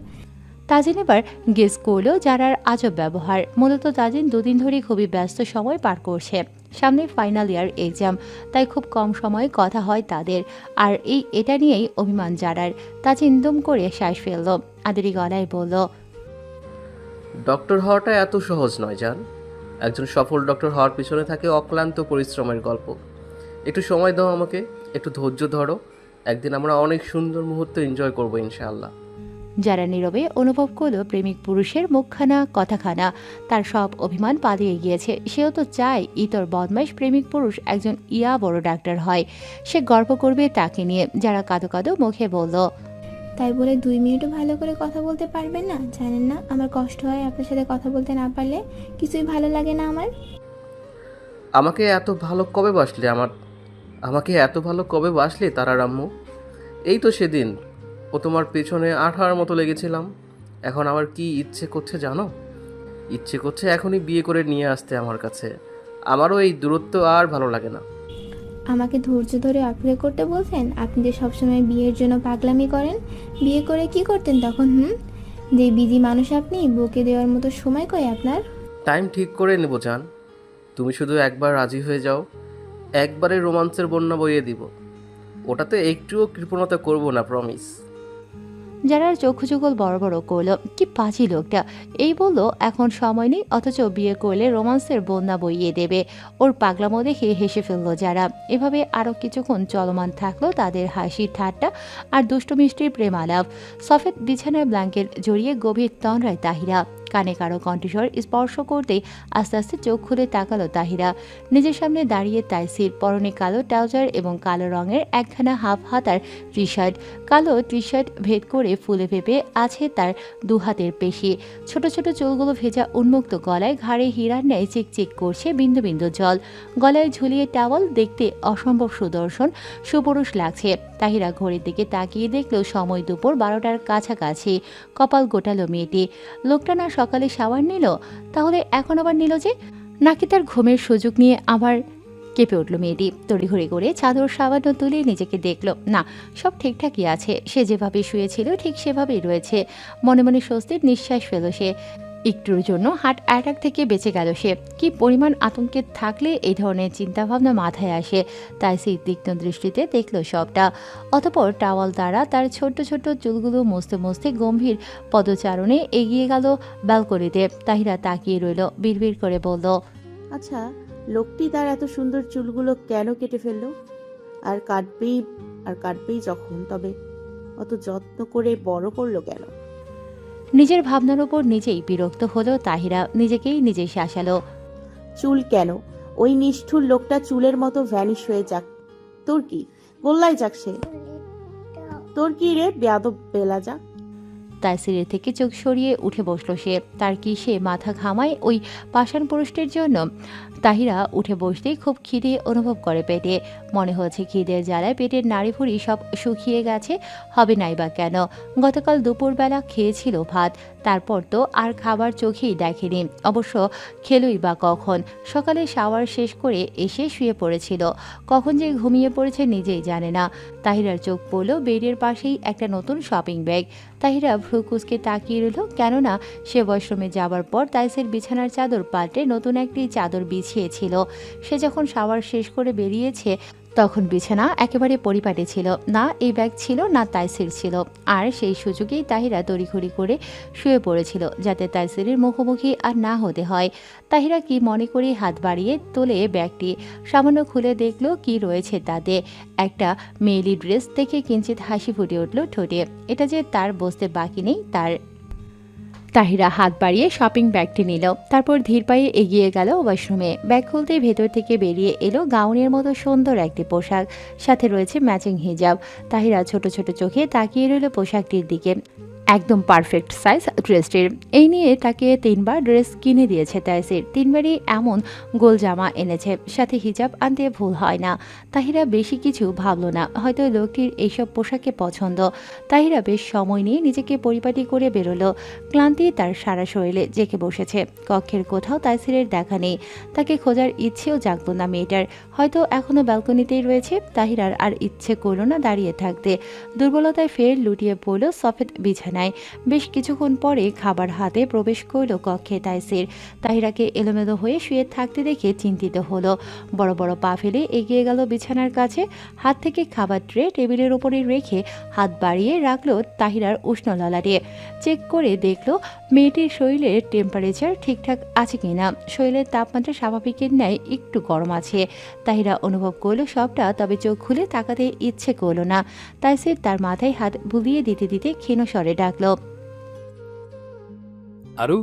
তাজিন এবার গেস করলো যারার আজব ব্যবহার। মূলত তাজিন দুদিন ধরে খুবই ব্যস্ত সময় পার করছে। সামনে ফাইনাল ইয়ার এক্সাম, তাই খুব কম সময়ে কথা হয় তাদের। আর এটা নিয়েই অভিমান যারার। তাজিন দম করে শ্বাস ফেলল, আদেরি গলায় বলল, ডক্টর হওয়াটা এত সহজ নয় জান। একজন সফল ডক্টর হওয়ার পিছনে থাকে অক্লান্ত পরিশ্রমের গল্প। একটু সময় দাও আমাকে, একটু ধৈর্য ধরো। একদিন আমরা অনেক সুন্দর মুহূর্ত এনজয় করবো ইনশাআল্লাহ। যারা নীরবে অনুভব করলো প্রেমিক পুরুষের মুখখানা কথাখানা। তার সব অভিমান পালিয়ে গিয়েছে। সেও তো চায় ইতর বদমাইশ প্রেমিক পুরুষ একজন বড় ডাক্তার হয়। সে গর্ব করবে তাকে নিয়ে। যারা কাঁদো কাঁদো মুখে বলল, তাই বলে 2 মিনিটও ভালো করে কথা বলতে পারবেন না? জানেন না আমার কষ্ট হয় আপনার সাথে কথা বলতে না পারলে? কিছুই ভালো লাগে না আমার। আমাকে এত ভালো কবে বাসলে তারার আম্মু? এই তো সেদিন ও তোমার পেছনে আঠার মতো লেগেছিলাম। এখন আমার কি ইচ্ছে করছে জানো? ইচ্ছে করছে এখনই বিয়ে করে নিয়ে আসতে আমার কাছে। আমারও এই দূরত্ব আর ভালো লাগে না। আমাকে ধৈর্য ধরে অপেক্ষা করতে বলছেন? আপনি যে সবসময় বিয়ের জন্য পাগলামি করেন, বিয়ে করে কি করতেন তখন? যে বিজি মানুষ আপনি, বকে দেওয়ার মতো সময় কই আপনার? টাইম ঠিক করে নেব জান। তুমি শুধু একবার রাজি হয়ে যাও, একবারে রোমান্সের বন্যা বইয়ে দিব। ওটাতে একটুও কৃপণতা করব না, প্রমিস। যারার চক্ষু যুগল বড় বড় করলো, কি পাজি লোকটা, এই বললো এখন সময় নেই, অথচ বিয়ে করলে রোমান্সের বন্যা বইয়ে দেবে। ওর পাগলামো দেখে হেসে ফেললো যারা। এভাবে আরো কিছুক্ষণ চলমান থাকলো তাদের হাসি ঠাট্টা আর দুষ্টু মিষ্টির প্রেমালাপ। সফেদ বিছানায় ব্ল্যাঙ্কেট জড়িয়ে গভীর তন্দ্রায় তাহিরা। কানে কারো কণ্ঠস্বর স্পর্শ করতেই আস্তে আস্তে চোখ খুলে তাকালো তাহিরা। নিজের সামনে দাঁড়িয়ে তাইসির, পরনে কালো ট্রাউজার এবং কালো রঙের একখানা হাফ হাতার টি শার্ট। কালো টি শার্ট ভেদ করে ফুলে ফেপে আছে তার দুহাতের পেশি। ছোট ছোট চুলগুলো ভেজা উন্মুক্ত গলায়, ঘাড়ে হীরার ন্যায় চিকচিক করছে বিন্দু বিন্দু জল। গলায় ঝুলিয়ে টাওয়াল, দেখতে অসম্ভব সুদর্শন সুপুরুষ লাগছে। তাহিরা ঘড়ির দিকে তাকিয়ে দেখল সময় দুপুর 12টার কাছাকাছি। কপাল গোটালো মেয়েটি। লোকটা না সকালে শাওয়ার নিল, তাহলে এখন আবার নিল যে? নাকি তার ঘুমের সুযোগ নিয়ে আবার? কেঁপে উঠল মেয়েটি। তড়িঘড়ি করে চাদর সাবান্য তুলে নিজেকে দেখল, না, সব ঠিকঠাকই আছে। সে যেভাবে শুয়েছিল ঠিক সেভাবেই রয়েছে। মনে মনে স্বস্তির নিঃশ্বাস ফেল সে। একটুর জন্য হার্ট অ্যাটাক থেকে বেঁচে গেল সে। কি পরিমাণ আতঙ্কে থাকলে এই ধরনের চিন্তাভাবনা মাথায় আসে, তাই সেই তীক্ষ্ণ দৃষ্টিতে দেখল সবটা। অতঃপর টাওয়াল দ্বারা তার ছোট্ট ছোট্ট চুলগুলো মুছতে মুছতে গম্ভীর পদচারণে এগিয়ে গেল ব্যালকনিতে। তাহিরা তাকিয়ে রইল, বিড়বিড় করে বলল, আচ্ছা, লোকটি তার এত সুন্দর চুলগুলো কেন কেটে ফেললো? আর কাটবেই যখন, তবে অত যত্ন করে বড় করলো কেন? নিজের ভাবনার উপর নিজেই বিরক্ত হলো তাহিরা। নিজেকেই নিজে শাসালো। চুল কেন? ওই নিষ্ঠুর লোকটা চুলের মতো ভ্যানিশ হয়ে যাক। তোর কি? গোল্লাই যাক সে। তোর কি রে বেয়াদব বেলা যা? তাইসিরের থেকে চোখ সরিয়ে উঠে বসলো সে। তার কি সে মাথা ঘামায় ওই পাষাণ পুরুষটির জন্য? তাহিরা উঠে বসতেই খুব খিদে অনুভব করে পেটে। মনে হচ্ছে খিদের জ্বালায় পেটের নাড়িভুড়ি সব শুকিয়ে গেছে। হবে নাই বা কেন? গতকাল দুপুরবেলা খেয়েছিল ভাত, তারপর তো আর খাবার চোখেই দেখেনি। অবশ্য খেলই বা কখন? সকালে শাওয়ার শেষ করে এসে শুয়ে পড়েছিল। কখন যে ঘুমিয়ে পড়েছে নিজেই জানে না। তাহিরার চোখ পড়ল বেডের পাশেই একটা নতুন শপিং ব্যাগ। তাহিরা ভ্রু কুঁচকে তাকিয়ে রইল, কেননা সে ওয়াশরুমে যাবার পর তাইসের বিছানার চাদর পাল্টে নতুন একটি চাদর বিছিয়েছিল। সে যখন শাওয়ার শেষ করে বেরিয়েছে তখন বিছানা একেবারে পরিপাটি ছিল না, এই ব্যাগ ছিল না তাইসির ছিল। আর সেই সুযোগেই তাহিরা তড়িঘড়ি করে শুয়ে পড়েছিল যাতে তাইসিরের মুখোমুখি আর না হতে হয়। তাহিরা কি মনে করে হাত বাড়িয়ে তোলে ব্যাগটি, সামান্য খুলে দেখল কি রয়েছে তাতে। একটা মেয়েলি ড্রেস দেখে কিঞ্চিত হাসি ফুটে উঠল ঠোঁটে। এটা যে তার বসতে বাকি নেই তার। তাহিরা হাত বাড়িয়ে শপিং ব্যাগটি নিল, তারপর ধীর পায়ে এগিয়ে গেল ওয়াশরুমে। ব্যাগ খুলতে ভেতর থেকে বেরিয়ে এলো গাউনের মতো সুন্দর একটি পোশাক, সাথে রয়েছে ম্যাচিং হিজাব। তাহিরা ছোট ছোট চোখে তাকিয়ে রইল পোশাকটির দিকে। একদম পারফেক্ট সাইজ ড্রেসটির। এই নিয়ে তাকে 3বার ড্রেস কিনে দিয়েছে তাইসির। 3বারই এমন গোল জামা এনেছে, সাথে হিজাব আনতে ভুল হয় না। তাহিরা বেশি কিছু ভাবল না, হয়তো লোকটির এইসব পোশাকে পছন্দ। তাহিরা বেশ সময় নিয়ে নিজেকে পরিপাটি করে বেরোলো। ক্লান্তি তার সারা শরীরে জেঁকে বসেছে। কক্ষের কোথাও তাইসিরের দেখা নেই। তাকে খোঁজার ইচ্ছেও জাগলো না মেয়েটার। হয়তো এখনো ব্যালকনিতেই রয়েছে। তাহিরার আর ইচ্ছে করল না দাঁড়িয়ে থাকতে। দুর্বলতায় ফের লুটিয়ে পড়ল সফেদ বিছানায়। বেশ কিছুক্ষণ পরে খাবার হাতে প্রবেশ করল কক্ষে তাইসির। তাহিরাকে এলোমেলো হয়ে শুয়ে থাকতে দেখে চিন্তিত হলো। বড় বড় পা ফেলে এগিয়ে গেল বিছানার কাছে। হাত থেকে খাবার ট্রে টেবিলের উপরে রেখে হাত বাড়িয়ে রাখলো তাহিরার উষ্ণ ললাটে। চেক করে দেখলো মেয়েটির শরীরের টেম্পারেচার ঠিকঠাক আছে কিনা। শরীরের তাপমাত্রা স্বাভাবিকের ন্যায় একটু গরম আছে। তাহিরা অনুভব করলো সবটা, তবে চোখ খুলে তাকাতে ইচ্ছে করলো না। তাইসির তার মাথায় হাত বুলিয়ে দিতে দিতে ক্ষীণ স্বরে ডাকলো, আরু,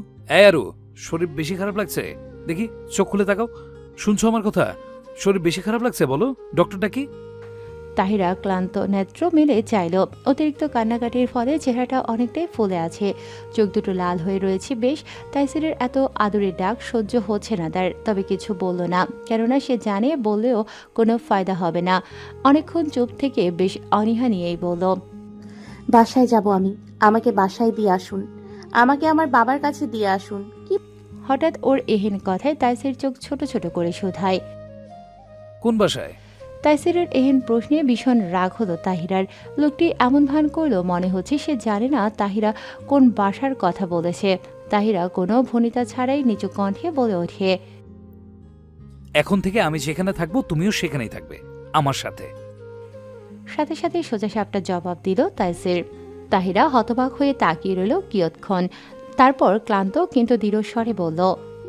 আরু, শরীর বেশি খারাপ লাগছে? দেখি চোখ খুলে তাকাও। শুনছো আমার কথা? শরীর বেশি খারাপ লাগছে বলো, ডক্টরটা কি? তাহিরা ক্লান্ত নেত্র মেলে চাইল। অতিরিক্ত কান্নাকাটির ফলে চেহারাটা অনেকটাই ফুলে আছে, চোখ দুটো লাল হয়ে রয়েছে বেশ। তাইসিরের এত আদরের ডাক সহ্য হচ্ছে না তার, তবে কিছু বলল না, কেননা সে জানে বললেও কোনো ফায়দা হবে না। অনেকক্ষণ চুপ থেকে বেশ অনীহা নিয়েই বলল, বাসায় যাব আমি। আমাকে বাসায় দিয়ে আসুন। আমাকে আমার বাবার কাছে দিয়ে আসুন। কি? হঠাৎ ওর এহেন কথায় তাইসির চোখ ছোট ছোট করে শুধায়। কোন বাসায়? তাইসিরের এহেন প্রশ্নে ভীষণ রাগ হলো তাহিরার। লোকটি এমন ভান করলো মনে হচ্ছে সে জানে না তাহিরা কোন বাসার কথা বলেছে। তাহিরা কোনো ভনিতা ছাড়াই নিচু কণ্ঠে বলে ওঠে, এখন থেকে আমি যেখানে থাকবো তুমিও সেখানেই থাকবে, আমার সাথে। সাথে সাথে সোজা সাপটা জবাব দিল তাইসির। তাহিরা হতবাক হয়ে তাকিয়ে রইল কিয়ৎক্ষণ, তারপর ক্লান্ত কিন্তু দৃঢ় স্বরে বলল,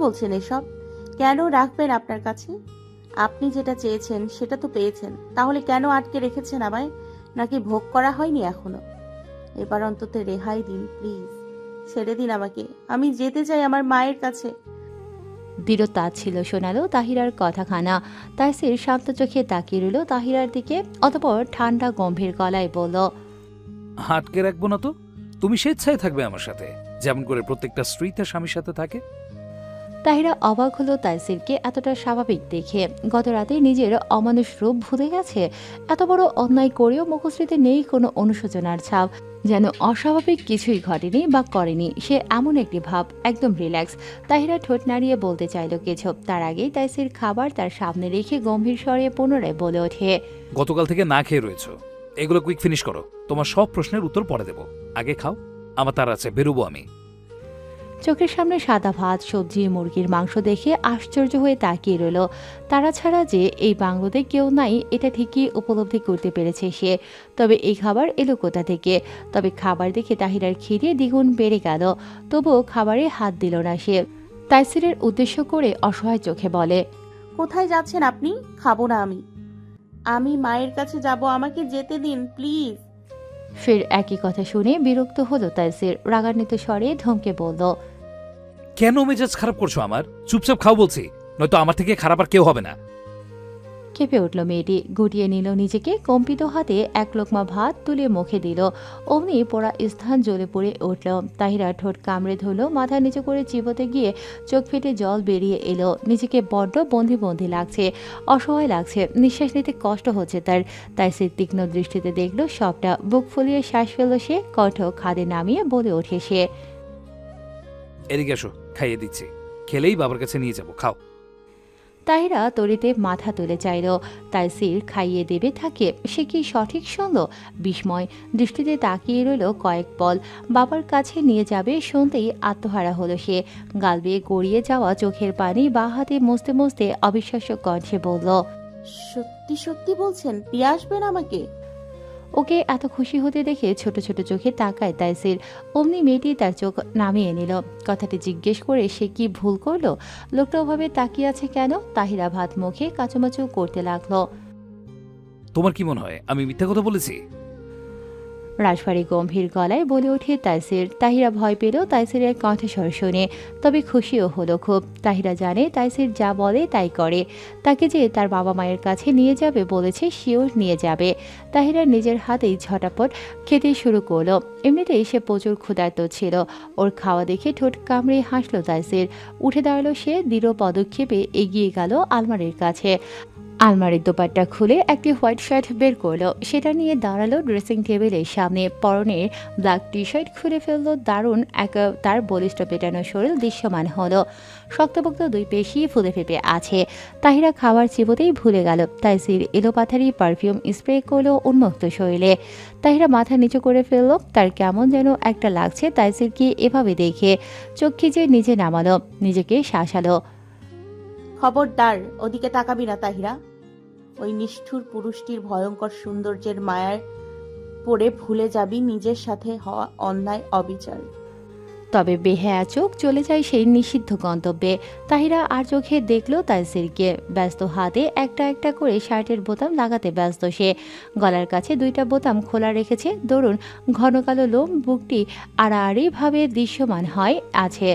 বলছেন এসব? কেন রাখবেন আপনার কাছে? আপনি যেটা চেয়েছেন সেটা তো পেয়েছেন, তাহলে কেন আটকে রেখেছেন আমায়? নাকি ভোগ করা হয়নি এখনো? এবার অন্তত রেহাই দিন প্লিজ, ছেড়ে দিন আমাকে, আমি যেতে চাই আমার মায়ের কাছে। দৃঢ় ছিল শোনালো তাহিরার কথাখানা। তাইসির শান্ত চোখে তাকিয়ে রইল তাহিরার দিকে, অতঃপর ঠান্ডা গম্ভীর গলায় বলল, আটকে রাখবো না তো, তুমি স্বেচ্ছায় থাকবে আমার সাথে, যেমন করে প্রত্যেকটা স্ত্রী তার স্বামীর সাথে থাকে। তাহিরা অবাক হলো তাইসিরকে এতটা স্বাভাবিক দেখে। গত রাতে নিজের অমানুষ রূপ ভুলে গেছে। এত বড় অন্যায় করেও মুখশ্রীতে নেই কোনো অনুশোচনার ছাপ, যেন অস্বাভাবিক কিছুই ঘটেনি বা করেনি। সে এমন একটি ভাব, একদম রিল্যাক্স। তাহিরা ঠোঁট নাড়িয়ে বলতে চাইল কিছু, তার আগেই তাইসির খাবার তার সামনে রেখে গম্ভীর স্বরে পুনরায় বলে ওঠে, গতকাল থেকে না খেয়ে রয়েছো, এগুলো কুইক ফিনিশ করো, তোমার সব প্রশ্নের উত্তর পরে দেবো, আগে খাও, আমার তার আছে, বেরোবো আমি। চোখের সামনে সাদা ভাত, সবজি, মুরগির মাংস দেখে আশ্চর্য হয়ে তাকিয়ে রইল। তারা ছাড়া যে এই বাংলোতে কেউ নাই এটা ঠিকই উপলব্ধি করতে পেরেছে সে। তবে এই খাবার এলো কোথা থেকে? তবে খাবার দেখে তাহিরার খিদে দ্বিগুণ বেড়ে গেল। তবুও খাবারে হাত দিল না সে। তাইসিরের উদ্দেশ্য করে অসহায় চোখে বলে, কোথায় যাচ্ছেন আপনি? খাবো না আমি, আমি মায়ের কাছে যাব, আমাকে যেতে দিন প্লিজ। ফের একই কথা শুনে বিরক্ত হলো তাইসির। রাগান্বিত স্বরে ধমকে বলল, কেন মেজাজ খারাপ করছো আমার? চুপচাপ খাও বলছি, নয়তো আমার থেকে খারাপ আর কেউ হবে না। কেঁপে উঠল মেয়েটি, গুটিয়ে নিল নিজেকে। কম্পিত হাতে এক লোকমা ভাত তুলে মুখে দিল। অমনি পোড়া স্থান জ্বলে পড়ে উঠল। তাহিরা ঠোঁট কামড়ে ধরল, মাথা নিচু করে চিবোতে গিয়ে চোখ ফেটে জল বেরিয়ে এলো। নিজেকে বড্ড বন্দি বন্দি লাগছে, অসহায় লাগছে, নিঃশ্বাস নিতে কষ্ট হচ্ছে তার। তাই সে তীক্ষ্ণ দৃষ্টিতে দেখল সবটা। বুক ফুলিয়ে শ্বাস ফেলল সে, কণ্ঠ খাদে নামিয়ে বলে ওঠে সে, এদিকে এসো, খাইয়ে দিচ্ছি, খেলেই বাবার কাছে নিয়ে যাবো, খাও। তাহিরা তরিতে মাথা তুলে চাইল। তাইসির খাইয়ে দেবে থাকে, সে কি সঠিক শুনল? বিস্ময় দৃষ্টিতে তাকিয়ে রইল কয়েক পল। বাবার কাছে নিয়ে যাবে শুনতেই আত্মহারা হলো সে। গাল বেয়ে গড়িয়ে যাওয়া চোখের পানি বাঁ হাতে মুছতে মুছতে অবিশ্বাস্য কণ্ঠে বলল, সত্যি সত্যি বলছেন দিয়ে আসবেন আমাকে? ওকে এত খুশি হতে দেখে ছোট ছোট চোখে তাকায় তাইসির। অমনি মেয়েটি তার চোখ নামিয়ে নিল। কথাটি জিজ্ঞেস করে সে কি ভুল করলো? লোকটা ওভাবে তাকিয়ে আছে কেন? তাহিরা ভাত মুখে কাচুমাচু করতে লাগলো। তোমার কি মনে হয় আমি মিথ্যা কথা বলেছি? রাজবাড়ি গম্ভীর গলায় বলে ওঠে তাইসির। তাহিরা ভয় পেল তাইসিরের কণ্ঠস্বর শুনে, তবে খুশিও হলো খুব। তাহিরা জানে তাইসির যা বলে তাই করে। তাকে যে তার বাবা মায়ের কাছে নিয়ে যাবে বলেছে, শিওর নিয়ে যাবে। তাহিরা নিজের হাতেই ঝটাপট খেতে শুরু করলো। এমনিতেই সে প্রচুর ক্ষুধার্ত ছিল। ওর খাওয়া দেখে ঠোঁট কামড়ে হাসলো তাইসির। উঠে দাঁড়ালো সে, দৃঢ় পদক্ষেপে এগিয়ে গেল আলমারির কাছে। আলমারির দোপাট্টা খুলে একটি হোয়াইট শার্ট বের করলো, সেটা নিয়ে দাঁড়ালো ড্রেসিং টেবিলের সামনে। পরনের ব্ল্যাক টি শার্ট খুলে ফেললো। দারুণ তার বলিষ্ঠ পেটানো শরীর দৃশ্যমান হলো। শক্তপোক্ত দুই পেশি ফুলে ফেপে আছে। তাহিরা খাবার চিবোতেই ভুলে গেল। তাইসির এলোপাথারি পারফিউম স্প্রে করলো উন্মুক্ত শরীরে। তাহিরা মাথা নিচু করে ফেললো। তার কেমন যেন একটা লাগছে তাইসিরকে এভাবে দেখে। চোখ খিচে নিচে নামালো, নিজেকে শাসালো। খবরদার ওদিকে তাকাবি না তাহিরা। ওই নিষ্ঠুর পুরুষটির ভয়ঙ্কর সৌন্দর্যের মায়ায় পড়ে ভুলে যাবি নিজের সাথে হওয়া অন্যায় অবিচার। তবে বেহায়া চোখ চলে যায় সেই নিষিদ্ধ গন্তব্যে। তাহিরা আর চোখে দেখলো তাইসিরকে। ব্যস্ত হাতে একটা একটা করে শার্টের বোতাম লাগাতে ব্যস্ত সে। গলার কাছে দুইটা বোতাম খোলা রেখেছে। দরুন ঘন কালো লোম বুকটি আড়াআড়ি ভাবে দৃশ্যমান হয় আছে।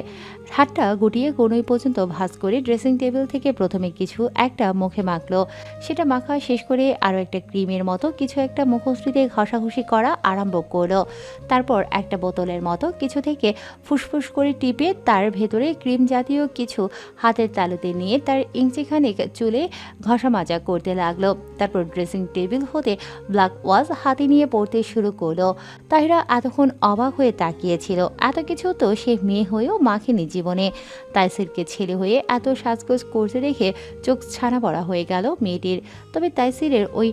হাতটা গুটিয়ে কোনোই পর্যন্ত ভাঁজ করে ড্রেসিং টেবিল থেকে প্রথমে কিছু একটা মুখে মাখলো। সেটা মাখা শেষ করে আরও একটা ক্রিমের মতো কিছু একটা মুখশ্রীতে ঘষাঘষি করা আরম্ভ করলো। তারপর একটা বোতলের মতো কিছু থেকে ফুসফুস করে টিপে তার ভেতরে ক্রিম জাতীয় কিছু হাতের তালুতে নিয়ে তার ইঞ্চিখানেক চুলে ঘষা মাজা করতে লাগলো। তারপর ড্রেসিং টেবিল হতে ব্ল্যাক ওয়াশ হাতে নিয়ে পড়তে শুরু করলো। তাহিরা এতক্ষণ অবাক হয়ে তাকিয়েছিল। এত কিছু তো সে মেয়ে হয়েও মাখেনি জীবনে। তাইসিরকে ছেলে হয়ে এত সাজগোজ করতে দেখে চোখ ছানা পড়া হয়ে গেল মেয়েটির। তবে তাইসিরের ওই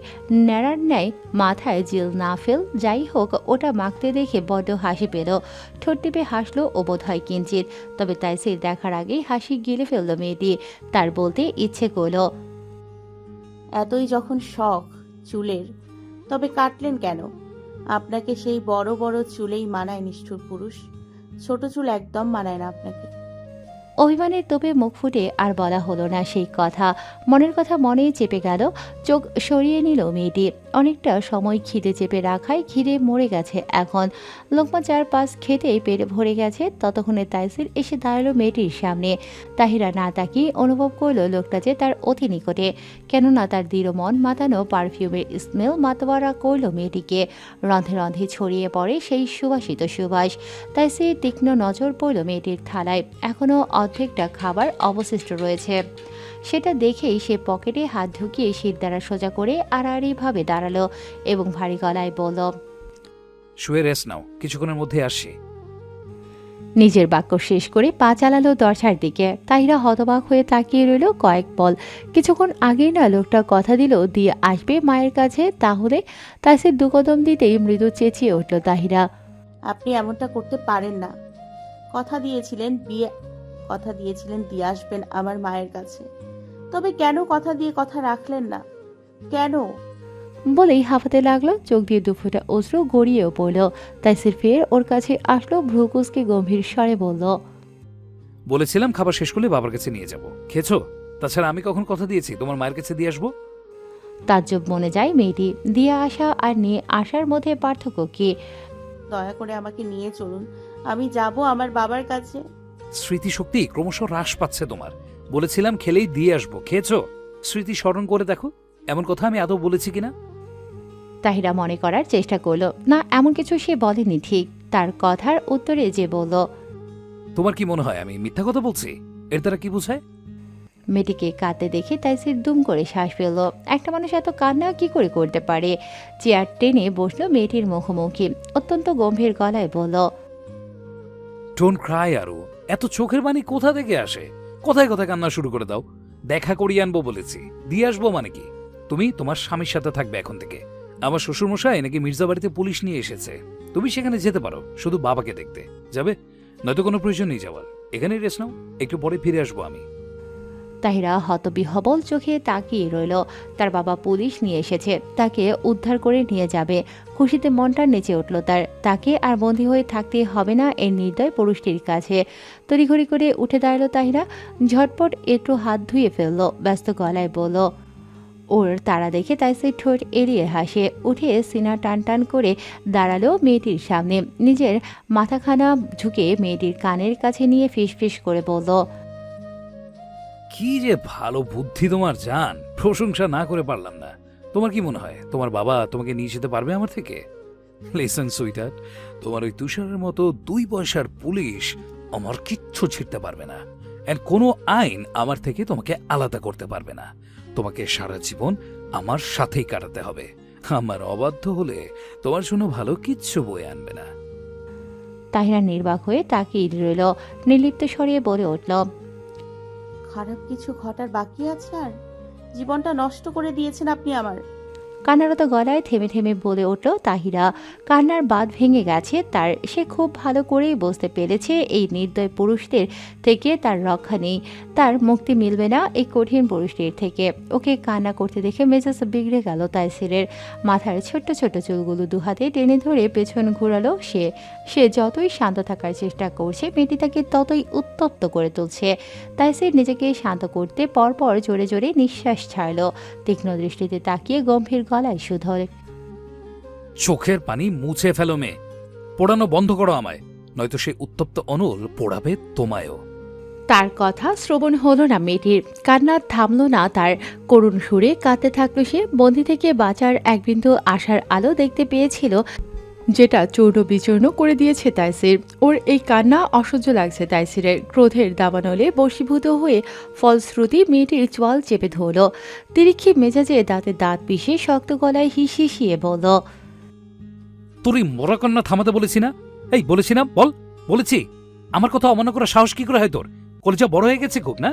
ন্যাড়ার ন্যায় মাথায় জিল না ফেল, যাই হোক ওটা মাখতে দেখে বড্ড হাসি পেল। ঠোঁট টিপে হাসলো ও বোধ হয় কিঞ্চিত। তবে তাইসির দেখার আগেই হাসি গিলে ফেলল মেয়েটি। তার বলতে ইচ্ছে করলো, এতই যখন শখ চুলের, তবে কাটলেন কেন? আপনাকে সেই বড় বড় চুলেই মানায় নিষ্ঠুর পুরুষ। ছোট চুল একদম মানায় না আপনাকে। অভিমানের তোপে মুখ ফুটে আর বলা হলো না সেই কথা। মনের কথা মনেই চেপে গেল। চোখ সরিয়ে নিল মেয়েটি। অনেকটা সময় খিদে চেপে রাখায় খিদে মরে গেছে এখন। লোকমা 4-5 খেতেই পেট ভরে গেছে। ততক্ষণে তাইসির এসে দাঁড়ালো মেয়েটির সামনে। তাহিরা না তাকিয়ে অনুভব করলো লোকটা যে তার অতি নিকটে, কেননা তার দৃঢ় মন মাতানো পারফিউমের স্মেল মাতোয়ারা করল মেয়েটিকে। রন্ধে রন্ধে ছড়িয়ে পড়ে সেই সুবাসিত সুবাস। তাইসির তীক্ষ্ণ নজর পড়ল মেয়েটির থালায় এখনও অর্ধেকটা খাবার অবশিষ্ট রয়েছে। সেটা দেখেই সে পকেটে হাত ঢুকিয়ে শীত দ্বারা সোজা করে আড়াআড়িভাবে দাঁড়ালো এবং ভারী গলায় বলল, শুয়ে রেস্ট নাও, কিছুক্ষণের মধ্যে আসছি। নিজের বাক্য শেষ করে পা চালালো দরজার দিকে। তাহিরা হতবাক হয়ে তাকিয়ে রইল কয়েক পল। কিছুক্ষণ আগেই না লোকটা কথা দিল দিয়ে আসবে মায়ের কাছে, তাহলে তাইসির 2 কদম দিতেই মৃদু চেঁচিয়ে উঠল তাহিরা, আপনি এমনটা করতে পারেন না। কথা দিয়েছিলেন দিয়ে আসবেন আমার মায়ের কাছে। তবে কেন কথা দিয়ে কথা রাখলেন না? কেন? বলেই হাঁপাতে লাগলো। চোখ দিয়ে 2 ফোঁটা অশ্রু গড়িয়েও পড়ল। তাইসির ফের ওর কাছে আসলো, ভ্রুকুচকে গম্ভীর স্বরে বলল, বলেছিলাম খাবার শেষ করলে বাবার কাছে নিয়ে যাব, খেয়েছো? তাছাড়া আমি কখন কথা দিয়েছি তোমার মায়ের কাছে দিয়ে আসবো? তাজ্জব মনে যায় মেয়েটি। দিয়ে আসা আর নিয়ে আসার মধ্যে পার্থক্য কি? দয়া করে আমাকে নিয়ে চলুন, আমি যাব আমার বাবার কাছে। স্মৃতিশক্তি ক্রমশ হ্রাস পাচ্ছে তোমার। বলেছিলাম খেলেই দিয়ে আসবো, খেয়েছো? স্মৃতি স্মরণ করে দেখো, এমন কথা আমি আদৌ বলেছি কিনা। তাহিরা মনে করার চেষ্টা করলো না, এমন কিছু সে বলেনি। ঠিক তার কথার উত্তরে যে বলল, তোমার কি মনে হয় আমি মিথ্যা কথা বলছি? এর দ্বারা কি বোঝায়? মেয়েটিকে কাঁদতে দেখে তাইসির দুম করে শ্বাস ফেলল। একটা মানুষ এত কান্না কি করে করতে পারে? চেয়ার টেনে বসলো মেয়েটির মুখোমুখি, অত্যন্ত গম্ভীর গলায় বলল, ডোন্ট ক্রাই আরু। এত চোখের পানি কোথা থেকে আসে? কোথায় কোথায় কান্না শুরু করে দাও। দেখা করিয়ে আনবো বলেছি, দিয়ে আসবো মানে কি? তুমি তোমার স্বামীর সাথে থাকবে এখন থেকে। আমার শ্বশুরমশাই নাকি মির্জা বাড়িতে পুলিশ নিয়ে এসেছে। তুমি সেখানে যেতে পারো শুধু বাবাকে দেখতে। যাবে? নয়তো কোনো প্রয়োজন নেই যাওয়ার। এখানেই রেস্ট নাও, একটু পরে ফিরে আসবো আমি। তাহিরা হতবিহবল চোখে তাকিয়ে রইল। তার বাবা পুলিশ নিয়ে এসেছে, তাকে উদ্ধার করে নিয়ে যাবে। খুশিতে মনটা নেচে উঠল তার। তাকে আর বন্দী হয়ে থাকতে হবে না এই নির্দয় পুরুষটির কাছে। তড়িঘড়ি করে উঠে দাঁড়ালো তাহিরা। ঝটপট একটু হাত ধুয়ে ফেললো, ব্যস্ত গলায় বলল, ওর তারা দেখে তাইসির ঠোঁট এড়িয়ে হাসে। উঠে সিনা টান টান করে দাঁড়ালো মেয়েটির সামনে। নিজের মাথাখানা ঝুঁকে মেয়েটির কানের কাছে নিয়ে ফিসফিস করে বলল, কি যে ভালো বুদ্ধি তোমার জান, প্রশংসা না করে পারলাম না। তোমার কি মনে হয় তোমার বাবা তোমাকে নিয়ে যেতে পারবে আমার থেকে? লিসেন সুইটার, তোমার ওই তুষারের মতো 2 পয়সার পুলিশ আমার কিচ্ছু ছিড়তে পারবে না। এন্ড কোনো আইন আমার থেকে তোমাকে আলাদা করতে পারবে না। তোমাকে সারা জীবন আমার সাথেই কাটাতে হবে। আমার অবাধ্য হলে তোমার জন্য ভালো কিচ্ছু বয়ে আনবে না। তাহিরা নির্বাক হয়ে তাকিয়ে রইল। নির্লিপ্ত স্বরে বলে উঠল, খারাপ কিছু ঘটার বাকি আছে আর? জীবনটা নষ্ট করে দিয়েছেন আপনি আমার। কান্নারত গলায় থেমে থেমে বলে উঠল তাহিরা। কান্নার বাঁধ ভেঙে গেছে তার। সে খুব ভালো করেই বুঝতে পেরেছে এই নির্দয় পুরুষদের থেকে তার রক্ষা নেই, তার মুক্তি মিলবে না এই কঠিন পুরুষটির থেকে। ওকে কান্না করতে দেখে মেজাজ বিগড়ে গেল তাইসিরের। মাথার ছোট্ট ছোট্ট চুলগুলো 2 হাতে টেনে ধরে পেছন ঘুরালো সে যতই শান্ত থাকার চেষ্টা করছে মেয়েটি তাকে ততই উত্তপ্ত করে তুলছে। তাইসির নিজেকে শান্ত করতে পরপর জোরে জোরে নিঃশ্বাস ছাড়ল। তীক্ষ্ণ দৃষ্টিতে তাকিয়ে গম্ভীর গলায় শুধরে, চোখের পানি মুছে ফেলো মেয়ে, পোড়ানো বন্ধ করো আমায়, নয়তো সে উত্তপ্ত অনল পোড়াবে তোমায়ও। তার কথা শ্রবণ হলো না মেয়েটির। কান্না থামলো না তার। করুণ সুরে কাঁদতে থাকলো সে। বন্দি থেকে বাঁচার এক বিন্দু আশার আলো দেখতে পেয়েছিল, যেটা চূর্ণ বিচূর্ণ করে দিয়েছে তাইসির। ওর এই কান্না অসহ্য লাগছে তাইসিরের। ক্রোধের দাবানলে বশীভূত হয়ে ফলশ্রুতি মেয়েটির চোয়াল চেপে ধরল। তিরিক্ষি মেজাজে দাঁতে দাঁত পিষে শক্ত গলায় হিসিয়ে বলল, তোর এই মরা কন্যা থামাতে বলেছি না? এই বলেছি না, বল। বলেছি? আমার কথা অমান্য করার সাহস কি করে হয় তোর? কলেজা বড় হয়ে গেছে খুব না?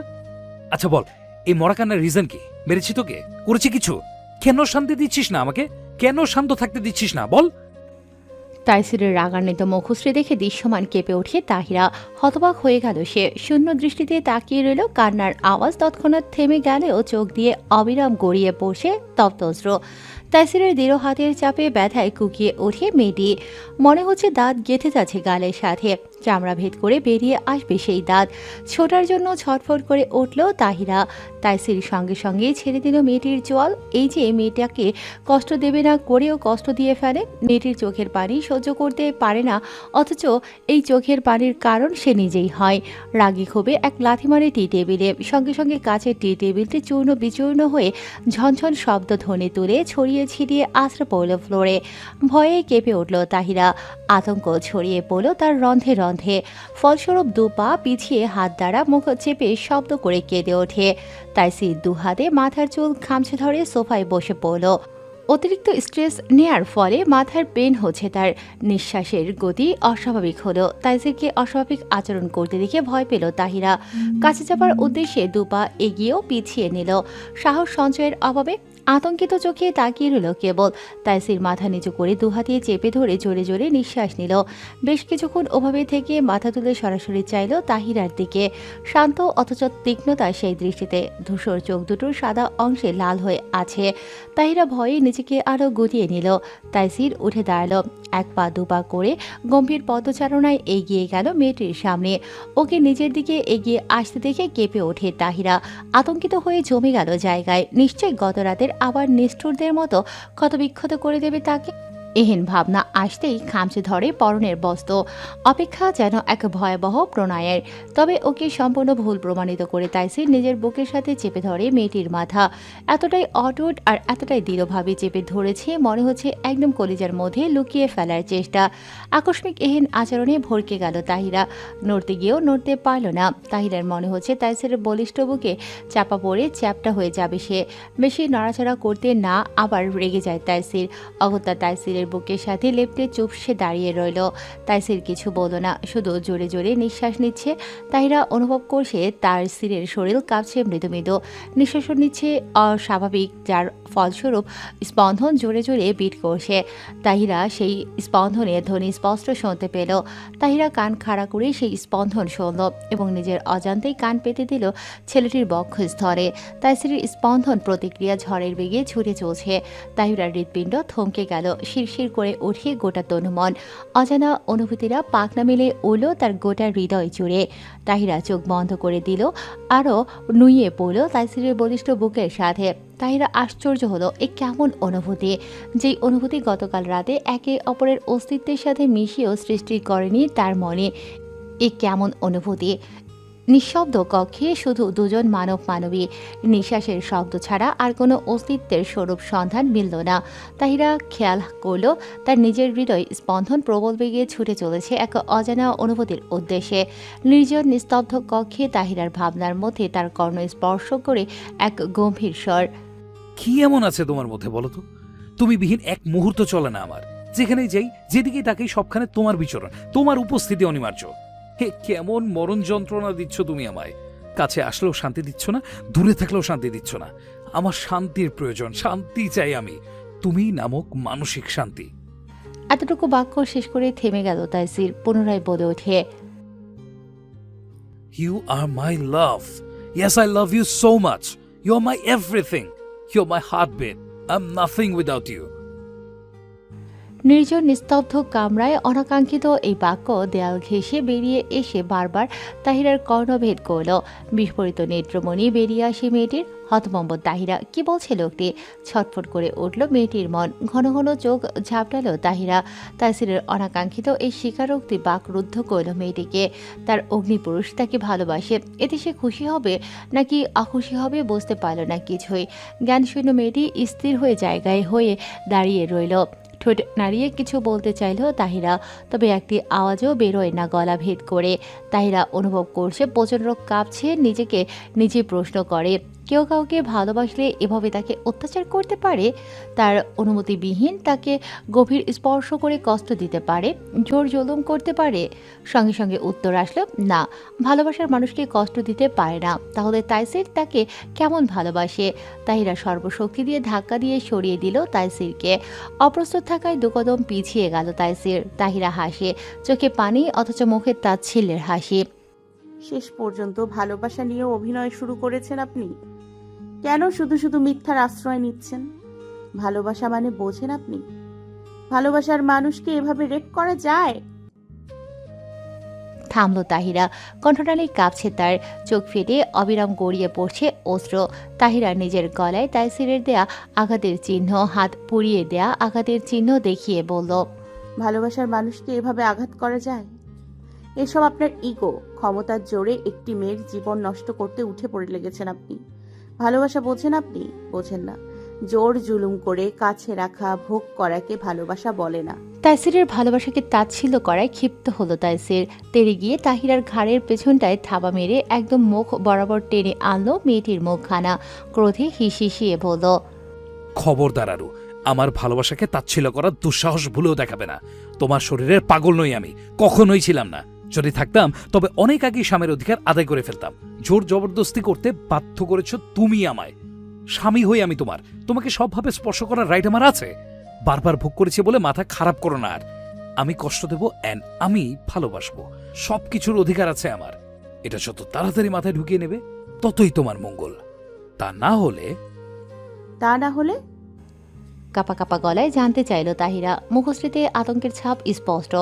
আচ্ছা বল, এই মরা কান্নার রিজন কি? মেরেছি তোকে? করেছি কিছু? কেন শান্তি দিচ্ছিস না আমাকে? কেন শান্ত থাকতে দিচ্ছিস না বল? তাইসিরের রাগান্বিত মুখশ্রী দেখে দৃশ্যমান কেঁপে ওঠে তাহিরা। হতবাক হয়ে গেল সে। শূন্য দৃষ্টিতে তাকিয়ে রইল। কান্নার আওয়াজ তৎক্ষণাৎ থেমে গেলেও চোখ দিয়ে অবিরাম গড়িয়ে পড়ছে তপ্ত অশ্রু। তাইসিরের দৃঢ় হাতের চাপে ব্যথায় কুকিয়ে ওঠে মেয়েটি। মনে হচ্ছে দাঁত গেঁথে যাচ্ছে গালের সাথে, চামড়া ভেদ করে বেরিয়ে আসবে সেই দাঁত। ছোটার জন্য ছটফট করে উঠল তাহিরা। তাইসির সঙ্গে সঙ্গে ছেড়ে দিল মেয়েটির চোয়াল। এই যে মেয়েটাকে কষ্ট দেবে না করেও কষ্ট দিয়ে ফেলে। মেয়েটির চোখের পানি সহ্য করতে পারে না, অথচ এই চোখের পানির কারণ সে নিজেই হয়। রাগী ক্ষোভে এক লাথি মারে টি টেবিলে, সঙ্গে সঙ্গে কাছের টি টেবিলটি চূর্ণ বিচূর্ণ হয়ে ঝনঝন শব্দ ধ্বনি তুলে ছড়িয়ে ছিটিয়ে আছড়ে পড়ল ফ্লোরে। ভয়ে কেঁপে উঠল তাহিরা, আতঙ্ক ছড়িয়ে পড়ল তার রন্ধে রন্ধে। ফলস্বরূপ দু পা পিছিয়ে হাত দ্বারা মুখ চেপে শব্দ করে কেঁদে ওঠে। তাইসির দু হাতে মাথার চুল খামছে ধরে সোফায় বসে পড়ল। অতিরিক্ত স্ট্রেস নেয়ার ফলে মাথার পেন হচ্ছে তার। নিঃশ্বাসের গতি অস্বাভাবিক হলো। তাইসিরকে অস্বাভাবিক আচরণ করতে দেখে ভয় পেল তাহিরা। কাছে যাবার উদ্দেশ্যে দুপা এগিয়েও পিছিয়ে নিল। সাহস সঞ্চয়ের অভাবে আতঙ্কিত চোখে তাকিয়ে রইল কেবল। তাইসির মাথা নিচু করে দুহাতে চেপে ধরে জোরে জোরে নিঃশ্বাস নিল। বেশ কিছুক্ষণ ওভাবে থেকে মাথা তুলে সরাসরি চাইল তাহিরার দিকে। শান্ত অথচ তীক্ষ্ণতা সেই দৃষ্টিতে। ধূসর চোখ দুটোর সাদা অংশে লাল হয়ে আছে। তাহিরা ভয়ে নিজেকে আরো গুটিয়ে নিল। তাইসির উঠে দাঁড়ালো। এক পা দুপা করে গম্ভীর পদচারণায় এগিয়ে গেল মেয়েটির সামনে। ওকে নিজের দিকে এগিয়ে আসতে দেখে কেঁপে ওঠে তাহিরা। আতঙ্কিত হয়ে জমে গেল জায়গায়। নিশ্চয়ই গত রাতের আবার নিষ্ঠুরদের মতো ক্ষতবিক্ষত করে দেবে তাকে। এহেন ভাবনা আসতেই খামচে ধরে পরনের বস্ত্র। অপেক্ষা যেন এক ভয়াবহ প্রণয়ের। তবে ওকে সম্পূর্ণ ভুল প্রমাণিত করে তাইসির নিজের বুকের সাথে চেপে ধরে মেয়েটির মাথা। এতটাই অটুট আর এতটাই দৃঢ়ভাবে চেপে ধরেছে, মনে হচ্ছে একদম কলিজার মধ্যে লুকিয়ে ফেলার চেষ্টা। আকস্মিক এহেন আচরণে ভরকে গেল তাহিরা। নড়তে গিয়েও নড়তে পারল না। তাহিরার মনে হচ্ছে তাইসিরের বলিষ্ঠ বুকে চাপা পড়ে চ্যাপটা হয়ে যাবে সে। বেশি নড়াচড়া করতে না আবার রেগে যায় তাইসির। অগত্যা তাইসিরের বুকের সাথে লেপ্টে চুপসে দাঁড়িয়ে রইল। তাইসির কিছু বলল না, শুধু জোরে জোরে নিঃশ্বাস নিচ্ছে। তাহিরা অনুভব করছে তার সিরের শরীর কাঁপছে মৃদু মৃদু। নিঃশ্বাস নিচ্ছে অস্বাভাবিক, যার ফলস্বরূপ স্পন্দন জোরে জোরে বিট করছে। তাহিরা সেই স্পন্দনের ধ্বনি স্পষ্ট শুনতে পেল। তাহিরা কান খাড়া করে সেই স্পন্দন শুনল এবং নিজের অজান্তেই কান পেতে দিল ছেলেটির বক্ষস্থলে। তাইসিরের স্পন্দন প্রতিক্রিয়া ঝড়ের বেগে ছুটে চলছে। তাহিরার হৃৎপিণ্ড থমকে গেল। শিরশির করে উঠে গোটা তনুমন। অজানা অনুভূতিরা পাখনা মেলে উড়ল তার গোটা হৃদয় জুড়ে। তাহিরা চোখ বন্ধ করে দিল, আরও নুইয়ে পড়ল তাইসিরের বলিষ্ঠ বুকের সাথে। তাহিরা আশ্চর্য হলো, এ কেমন অনুভূতি, যেই অনুভূতি গতকাল রাতে একে অপরের অস্তিত্বের সাথে মিশিয়েও সৃষ্টি করেনি তার মনে। এ কেমন অনুভূতি! নিঃশব্দ কক্ষে শুধু দুজন মানব মানবী। নিঃশ্বাসের শব্দ ছাড়া আর কোনো অস্তিত্বের স্বরূপ সন্ধান মিলল না। তাহিরা খেয়াল করল তার নিজের হৃদয় স্পন্দন প্রবল বেগে ছুটে চলেছে এক অজানা অনুভূতির উদ্দেশ্যে। নির্জন নিস্তব্ধ কক্ষে তাহিরার ভাবনার মধ্যে তার কর্ণ স্পর্শ করে এক গম্ভীর স্বর। কি এমন আছে তোমার মধ্যে বলো তো? তুমি বিহীন এক মুহূর্ত চলে না আমার। যেখানেই যাই, যেদিকে তাকাই, সবখানে তোমার বিচরণ, তোমার উপস্থিতি অনিবার্য। হে, কেমন মরণ যন্ত্রণা দিচ্ছ তুমি আমায়। কাছে আসলেও শান্তি দিচ্ছ না, দূরে থাকলেও শান্তি দিচ্ছ না। আমার শান্তির প্রয়োজন, শান্তি চাই আমি, তুমি নামক মানসিক শান্তি। এতটুকু বাক্য শেষ করে থেমে গেল তাইসির। পুনরায় বলে ওঠে, You are my love. Yes, I love you so much. You're my everything. You're my heartbeat. I'm nothing without you. নির্জন নিস্তব্ধ কামরায় অনাকাঙ্ক্ষিত এই বাক্য দেয়াল ঘেঁষে বেরিয়ে এসে বারবার তাহিরার কর্ণভেদ করল। বিস্ফোরিত নেত্রমণি বেরিয়ে আসে মেয়েটির। হতভম্ব তাহিরা, কি বলছে লোকটি? ছটফট করে উঠল মেয়েটির মন। ঘন ঘন চোখ ঝাপটালো তাহিরা। তাইসিরের অনাকাঙ্ক্ষিত এই স্বীকারোক্তি বাকরুদ্ধ করল মেয়েটিকে। তার অগ্নিপুরুষ তাকে ভালোবাসে, এতে সে খুশি হবে নাকি অখুশি হবে বুঝতে পারল না কিছুই। জ্ঞানশূন্য মেয়েটি স্থির হয়ে জায়গায় হয়ে দাঁড়িয়ে রইল। ঠোঁট নাড়িয়ে কিছু বলতে চাইল তাহিরা, তবে একটি আওয়াজও বেরোয় না গলা ভেদ করে। তাহিরা অনুভব করছে প্রচণ্ড কাঁপছে। নিজেকে নিজে প্রশ্ন করে, কেউ কাউকে ভালোবাসলে এভাবে তাকে অত্যাচার করতে পারে? তার অনুমতিবিহীন তাকে গভীর স্পর্শ করে কষ্ট দিতে পারে, জোর জুলুম করতে পারে? সঙ্গে সঙ্গে উত্তর আসলো, না, ভালোবাসার মানুষকে কষ্ট দিতে পারে না। তাহলে তাইসির তাকে কেমন ভালোবাসে? তাহিরা সর্বশক্তি দিয়ে ধাক্কা দিয়ে সরিয়ে দিল তাইসিরকে। অপ্রস্তুত থাকায় দুকদম পিছিয়ে গেল তাইসির। তাহিরা হাসে, চোখে পানি, অথচ মুখে তাচ্ছিল্যের হাসি। শেষ পর্যন্ত ভালোবাসা নিয়েও অভিনয় শুরু করেছেন আপনি। কেন শুধু শুধু মিথ্যার আশ্রয় নিচ্ছেন? ভালোবাসা মানে বোঝেন আপনি? ভালোবাসার মানুষকে এভাবে রেপ করা যায়? থামলো তাহিরা, কণ্ঠটালি কাঁপছে তার, চোখ ফেটে অবিরাম গড়িয়ে পড়ছে অস্ত্র। তাহিরা নিজের গলায় তাইসিরের দেয়া আঘাতের চিহ্ন, হাত পুড়িয়ে দেয়া আঘাতের চিহ্ন দেখিয়ে বলল, ভালোবাসার মানুষকে এভাবে আঘাত করা যায়? এসব আপনার ইগো, ক্ষমতার জোরে একটি মেয়ের জীবন নষ্ট করতে উঠে পড়ে লেগেছেন আপনি। ভালোবাসা বোঝেন আপনি? বোঝেন না। জোর জুলুম করে কাছে রাখা, ভোগ করাকে ভালোবাসা বলে না। তাইসিরের ভালোবাসাকে তাচ্ছিল্য করায় ক্ষিপ্ত হলো তাইসির। তেড়ে গিয়ে তাহিরার ঘাড়ের পেছনটায় থাবা মেরে একদম মুখ বরাবর টেনে আনলো মেয়েটির মুখখানা। ক্রোধে হিসিয়ে বলল, খবরদার আরু, আমার ভালোবাসাকে তাচ্ছিল্য করার দুঃসাহস ভুলেও দেখাবে না। তোমার শরীরের পাগল নই আমি, কখনোই ছিলাম না। যদি থাকতাম তবে অনেক আগেই স্বামীর অধিকার আদায় করে ফেলতাম। জোর জবরদস্তি করতে বাধ্য করেছ তুমি আমায়। স্বামী হই আমি তোমার, তোমাকে সবভাবে স্পর্শ করার রাইট আমার আছে। বারবার ভোগ করেছি বলে মাথা খারাপ করো না আর। আমি কষ্ট দেব অ্যান্ড আমি ভালোবাসবো, সবকিছুর অধিকার আছে আমার। এটা যত তাড়াতাড়ি মাথায় ঢুকিয়ে নেবে ততই তোমার মঙ্গল। তা না হলে কাপা কাপা গলায় জানতে চাইল তাহিরা। মুখশ্রীতে আতঙ্কের ছাপ স্পষ্ট।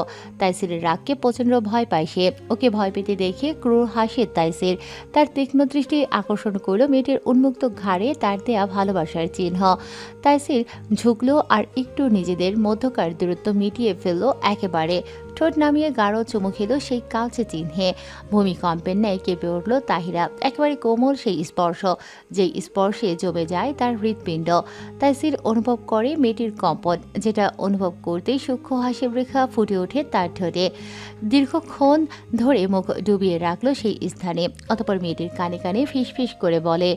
তাইসিরের রাগকে প্রচন্ড ভয় পায় সে। ওকে ভয় পেতে দেখে ক্রূর হাসে তাইসির। তার তীক্ষ্ণ দৃষ্টি আকর্ষণ করল মেয়েটির উন্মুক্ত ঘাড়ে তার দেয়া ভালোবাসার চিহ্ন। তাইসির ঝুঁকলো আর একটু নিজেদের মধ্যকার দূরত্ব মিটিয়ে ফেললো একেবারে। ঠোঁট নামিয়ে গাঢ় চুমু খেল সেই কালচে চিহ্নে। ভূমিকম্পের ন্যায় কেঁপে উঠল তাহিরা। একেবারে কোমল সেই স্পর্শ, যেই স্পর্শে জমে যায় তার হৃৎপিণ্ড। তাইসির অনুভব করে মেয়েটির কম্পন, যেটা অনুভব করতেই সূক্ষ্ম হাসির রেখা ফুটে ওঠে তার ঠোঁটে। দীর্ঘক্ষণ ধরে মুখ ডুবিয়ে রাখলো সেই স্থানে। অতঃপর মেয়েটির কানে কানে ফিসফিস করে বলে,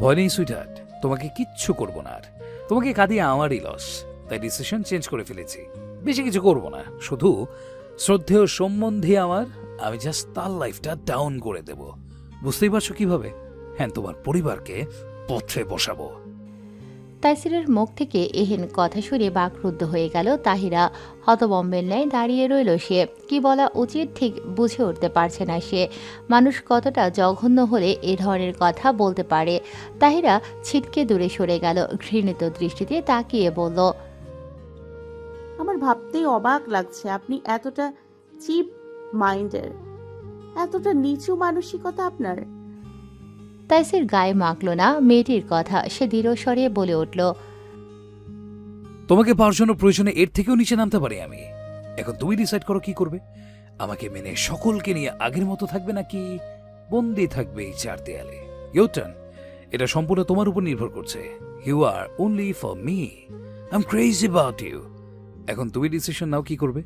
ভয় নেই সুইটহার্ট, তোমাকে কিচ্ছু করবো না আর। তোমাকে কাঁদিয়ে আমারই লস, তাই ডিসিশন চেঞ্জ করে ফেলেছি। বেশি কিছু করবো না, শুধু শ্রদ্ধেয় সম্বন্ধে আমি জাস্ট তার লাইফটা ডাউন করে দেব। বুঝতেই পারছো কিভাবে? হ্যাঁ, তোমার পরিবারকে পথে বসাবো। তাইসিরের মুখ থেকে এহেন কথা শুনে বাকরুদ্ধ হয়ে গেল তাহিরা। হতবম্বের ন্যায় দাঁড়িয়ে রইল সে। কি বলা উচিত ঠিক বুঝে উঠতে পারছে না সে। মানুষ কতটা জঘন্য হলে এ ধরনের কথা বলতে পারে। তাহিরা ছিটকে দূরে সরে গেল, ঘৃণিত দৃষ্টিতে তাকিয়ে বলল, আমার ভাবতেই অবাক লাগছে আপনি এতটা চিপ মাইন্ডের, এতটা নিচু মানসিকতা আপনার। তাইসির গায়ে মাখল না মেয়েটির কথা। সে দৃঢ় স্বরে বলে উঠল, তোমাকে পাওয়ার জন্য প্রয়োজনে এর থেকেও নিচে নামতে পারি আমি। এখন তুমি ডিসাইড করো কি করবে। আমাকে মেনে সকলকে নিয়ে আগের মতো থাকবে নাকি বন্দি থাকবে এই চার দেয়ালে? Your turn. এটা সম্পূর্ণ তোমার উপর নির্ভর করছে। You are only for me, I am crazy about you. এখন তুমি ডিসিশন নাও কি করবে।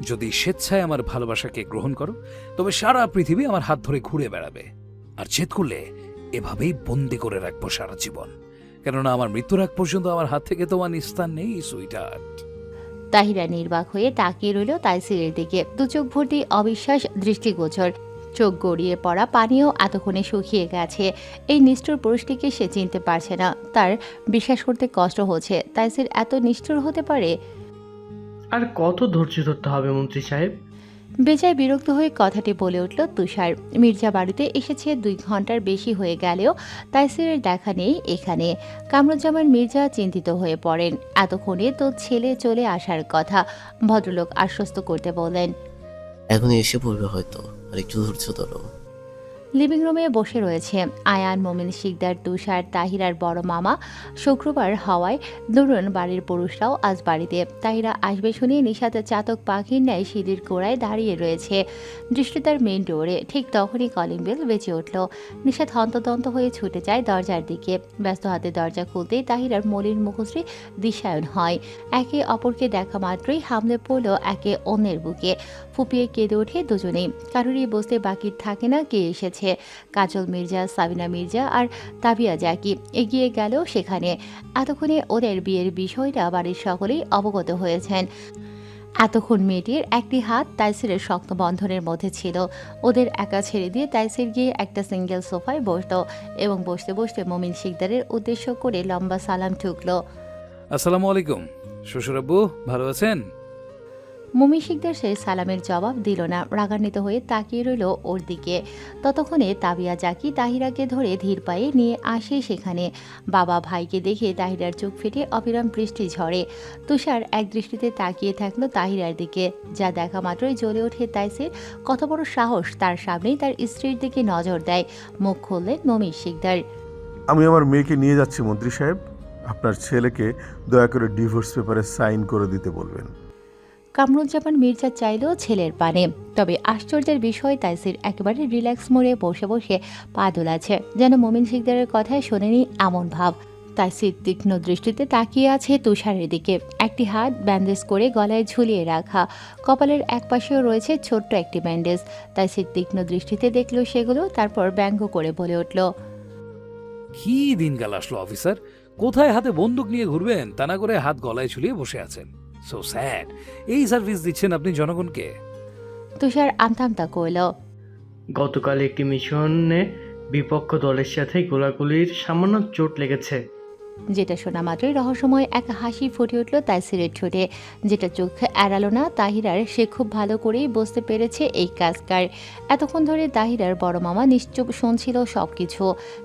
যদি স্বেচ্ছায় আমার ভালোবাসাকে গ্রহণ করো, তবে সারা পৃথিবী আমার হাত ধরে ঘুরে বেড়াবে। আর জেদ করলে এভাবেই বন্দি করে রাখবো সারা জীবন, কেননা আমার মৃত্যুর আগ পর্যন্ত আমার হাত থেকে তোমার নিস্তার নেই সুইটহার্ট। তাহিরা নির্বাক হয়ে তাকিয়ে রইল তাইসিরের দিকে। দু চোখ ভর্তি অবিশ্বাস দৃষ্টিগোচর। চোখ গড়িয়ে পড়া পানিও এতক্ষণে শুকিয়ে গেছে। এই নিষ্ঠুর পুরুষটিকে সে চিনতে পারছে না। তার বিশ্বাস করতে কষ্ট হচ্ছে তাইসির এত নিষ্ঠুর হতে পারে। আর কত ধৈর্য ধরতে হবে মন্ত্রী সাহেব? বেজায় বিরক্ত হয়ে কথাটি বলে উঠল তুষার। মির্জা বাড়িতে এসেছে 2 ঘন্টার বেশি হয়ে গেলেও তাইসিরের দেখা নেই এখানে। কামরুজ্জামান মির্জা চিন্তিত হয়ে পড়েন। এতক্ষণে তো ছেলে চলে আসার কথা। ভদ্রলোক আশ্বস্ত করতে বলেন, এখনই এসে পড়বে হয়তো, আর একটু ধৈর্য ধরো। লিভিং রুমে বসে রয়েছে আয়ান, মোমিন, শিকদার, তুষার, তাহিরার বড় মামা। শুক্রবার হওয়ায় দুরুন বাড়ির পুরুষরাও আজ বাড়িতে। তাহিরা আসবে শুনে নিশাত চাতক পাখির ন্যায় সিঁড়ির গোড়ায় দাঁড়িয়ে রয়েছে, দৃষ্টি তার মেইন ডোরে। ঠিক তখনই কলিং বেল বেজে উঠল। নিশাত হন্তদন্ত হয়ে ছুটে যায় দরজার দিকে। ব্যস্ত হাতে দরজা খুলতেই তাহিরার মলিন মুখশ্রী দিশায়ন হয়। একে অপরকে দেখা মাত্রই হামলে পড়ল একে অন্যের বুকে। ফুপিয়ে কেঁদে ওঠে দুজনেই। কারুরই বসতে বাকি থাকে না কে এসেছে। কাজল মির্জা, সাবিনা মির্জা আর তাবিয়া জাকি এগিয়ে গেল সেখানে। এতক্ষণে ওদের বিয়ের বিষয়টা বাড়ির সকলেই অবগত হয়েছেন। এতক্ষণ মেয়েটির একটি হাত তাইসিরের শক্ত বন্ধনের মধ্যে ছিল। ওদের একা ছেড়ে দিয়ে তাইসির গিয়ে একটা সিঙ্গেল সোফায় বসত এবং বসতে বসতে মোমিন শিকদারের উদ্দেশ্য করে লম্বা সালাম ঠুকল। আসসালামু আলাইকুম শ্বশুর আব্বু, ভালো আছেন? মুমি শিকদার সে সালামের জবাব দিল না, রাগান্বিত হয়ে তাকিয়ে রইল ওর দিকে। ততক্ষণে তাবিয়া জাকি তাহিরাকে ধরে ধীর পায়ে নিয়ে আসে সেখানে। বাবা ভাইকে দেখে তাহিরার চোখ ফেটে অবিরাম বৃষ্টি ঝরে। তুষার এক দৃষ্টিতে তাকিয়ে থাকলো তাহিরার দিকে, যা দেখা মাত্রই জ্বলে ওঠে তাইসির। কত বড় সাহস তার সামনেই তার স্ত্রীর দিকে নজর দেয়। মুখ খুললেন মুমি শিকদার। আমি আমার মেয়েকে নিয়ে যাচ্ছি মন্ত্রী সাহেব, আপনার ছেলেকে দয়া করে ডিভোর্স পেপারে সাইন করে দিতে বলবেন। কামরুজ্জামান মির্জা চাইল ছেলের পানে, তবে আশ্চর্যের বিষয় তাইসির একেবারে রিল্যাক্স মোড়ে বসে বসে পা দোলাচ্ছে, যেন মুমিন শিকদারের কথায় শোনেনি এমন ভাব। তাইসির তীক্ষ্ণ দৃষ্টিতে তাকিয়ে আছে তুষারের দিকে, একটি হাত ব্যান্ডেজ করে গলায় ঝুলিয়ে রাখা, কপালের একপাশেও রয়েছে ছোট্ট একটি ব্যান্ডেজ। তাইসির তীক্ষ্ণ দৃষ্টিতে দেখল সেগুলো, তারপর ব্যঙ্গ করে বলে উঠল, কি দিনকাল আসলো অফিসার, কোথায় হাতে বন্দুক নিয়ে ঘুরবেন তা না করে হাত গলায় ঝুলিয়ে বসে আছেন। So sad. এই সার্ভিস দিচ্ছেন আপনি জনগণকে। তুষার আমতা আমতা কইল, গতকাল একটি মিশনে বিপক্ষ দলের সাথে গোলাগুলির সামান্য চোট লেগেছে। যেটা শোনা মাত্রই রহস্যময় এক হাসি ফুটে উঠল তাইসিরের ঠোঁটে, যেটা চোখ এড়ালো না তাহিরার। সে খুব ভালো করেই বুঝতে পেরেছে এই কাজকার। এতক্ষণ ধরে তাহিরার বড় মামা নিশ্চুপ শুনছিল সবকিছু।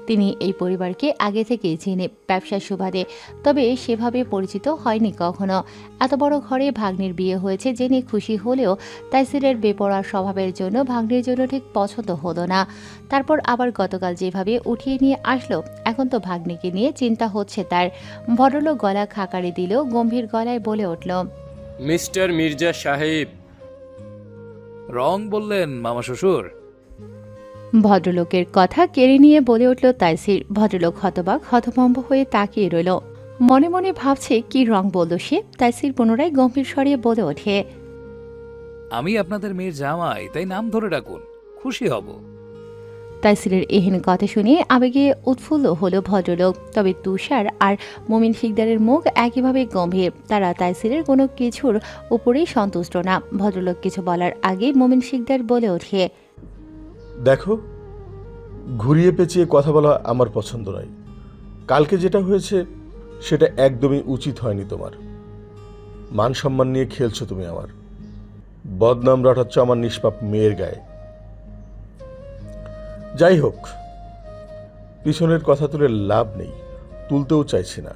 তিনি এই পরিবারকে আগে থেকেই চেনে ব্যবসার সুবাদে, তবে সেভাবে পরিচিত হয়নি কখনো। এত বড় ঘরে ভাগ্নির বিয়ে হয়েছে জেনে খুশি হলেও তাইসিরের বেপরোয়া স্বভাবের জন্য ভাগ্নির জন্য ঠিক পছন্দ হলো না। তারপর আবার গতকাল যেভাবে উঠিয়ে নিয়ে আসলো, এখন তো ভাগ্নিকে নিয়ে চিন্তা হচ্ছে তার। ভদ্রলোক গলা খাকারি দিল, গম্ভীর গলায় বলে উঠল, মিস্টার মির্জা সাহেব। রং বললেন মামা শ্বশুর। ভদ্রলোকের কথা কেড়ে নিয়ে বলে উঠল তাইসির। ভদ্রলোক হতবাক হতভম্ব হয়ে তাকিয়ে রইল, মনে মনে ভাবছে কি রং বলল সে। তাইসির পুনরায় গম্ভীর স্বরে বলে ওঠে, আমি আপনাদের মেয়ের জামাই, তাই নাম ধরে ডাকুন, খুশি হব। তাইসিরের এহেন কথা শুনে আবেগে উৎফুল্ল হলো ভদ্রলোক। তবে তুষার আর মুমিন শিকদারের মুখ একইভাবে গম্ভীর। তারা তাইসিরের কোনো কিছুর উপরেই সন্তুষ্ট না। ভদ্রলোক কিছু বলার আগে মুমিন শিকদার বলে ওঠে, দেখো, ঘুরিয়ে পেঁচিয়ে কথা বলা আমার পছন্দ নয়। কালকে যেটা হয়েছে সেটা একদমই উচিত হয়নি তোমার। মান সম্মান নিয়ে খেলছো তুমি, আমার বদনাম রটাচ্ছ আমার নিষ্পাপ মেয়ের গায়ে। যাই হোক, পিছনের কথা তুলে লাভ নেই, তুলতেও চাইছি না।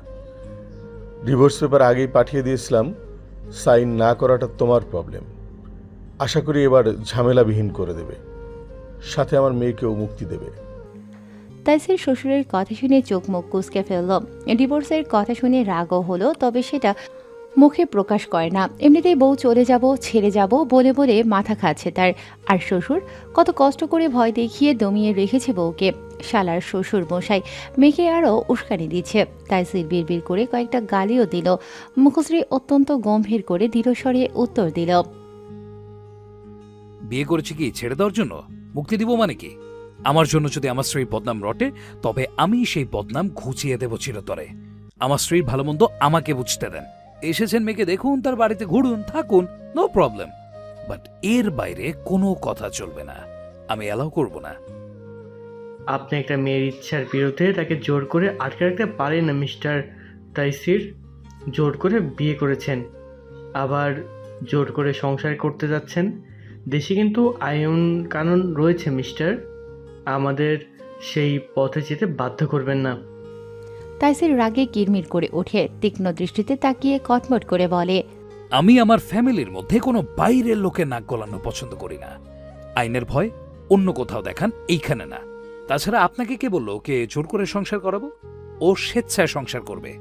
ডিভোর্স পেপার আগেই পাঠিয়ে দিয়েছিলাম, সাইন না করাটা তোমার প্রবলেম। আশা করি এবার ঝামেলাবিহীন করে দেবে, সাথে আমার মেয়েকেও মুক্তি দেবে। তাইসির শ্বশুরের কথা শুনে চোখ মুখ কুঁচকে ফেলল। ডিভোর্সের কথা শুনে রাগও হলো, তবে সেটা মুখে প্রকাশ করে না। এমনিতেই বউ চলে যাব, ছেড়ে যাব বলে বলে মাথা খাচ্ছে তার। আর শ্বশুর কত কষ্ট করে ভয় দেখিয়ে দমিয়ে রেখেছে বউকে। শালার শ্বশুর মশাই মেয়েকে আরও উস্কানি দিচ্ছে। তাইসির বিড়বিড় করে কয়েকটা গালিও দিল। মুখশ্রী অত্যন্ত গম্ভীর করে দৃঢ়স্বরে উত্তর দিল, বিয়ে করেছি কি ছেড়ে দেওয়ার জন্য? মুক্তি দিব মানে কি? আমার জন্য যদি আমার স্ত্রীর বদনাম রটে, তবে আমি সেই বদনাম ঘুচিয়ে দেব চিরতরে। আমার স্ত্রীর ভালো মন্দ আমাকে বুঝতে দেন। এসেছেন মেয়েকে দেখুন, তার বাড়িতে ঘুরুন, থাকুন, নো প্রবলেম। বাট এর বাইরে কোনো কথা চলবে না, আমি অ্যালাউ করব না। আপনি একটা মেয়ের ইচ্ছার বিরুদ্ধে তাকে জোর করে আটকে রাখতে পারেন না মিস্টার তাইসির। জোর করে বিয়ে করেছেন, আবার জোর করে সংসার করতে যাচ্ছেন। দেশে কিন্তু আইন কানুন রয়েছে মিস্টার, আমাদের সেই পথে যেতে বাধ্য করবেন না। তাইসির রাগে কিরমির করে ওঠে, তীক্ষ্ণ দৃষ্টিতে তাকিয়ে কটমট করে বলে, আমি আমার ফ্যামিলির মধ্যে কোনো বাইরের লোকে নাক গলানো পছন্দ করি না। আইনের ভয় অন্য কোথাও দেখান, এইখানে না। তাছাড়া আপনাকে কে বললো ওকে জোর করে সংসার করাবো? ও স্বেচ্ছায় সংসার করবে।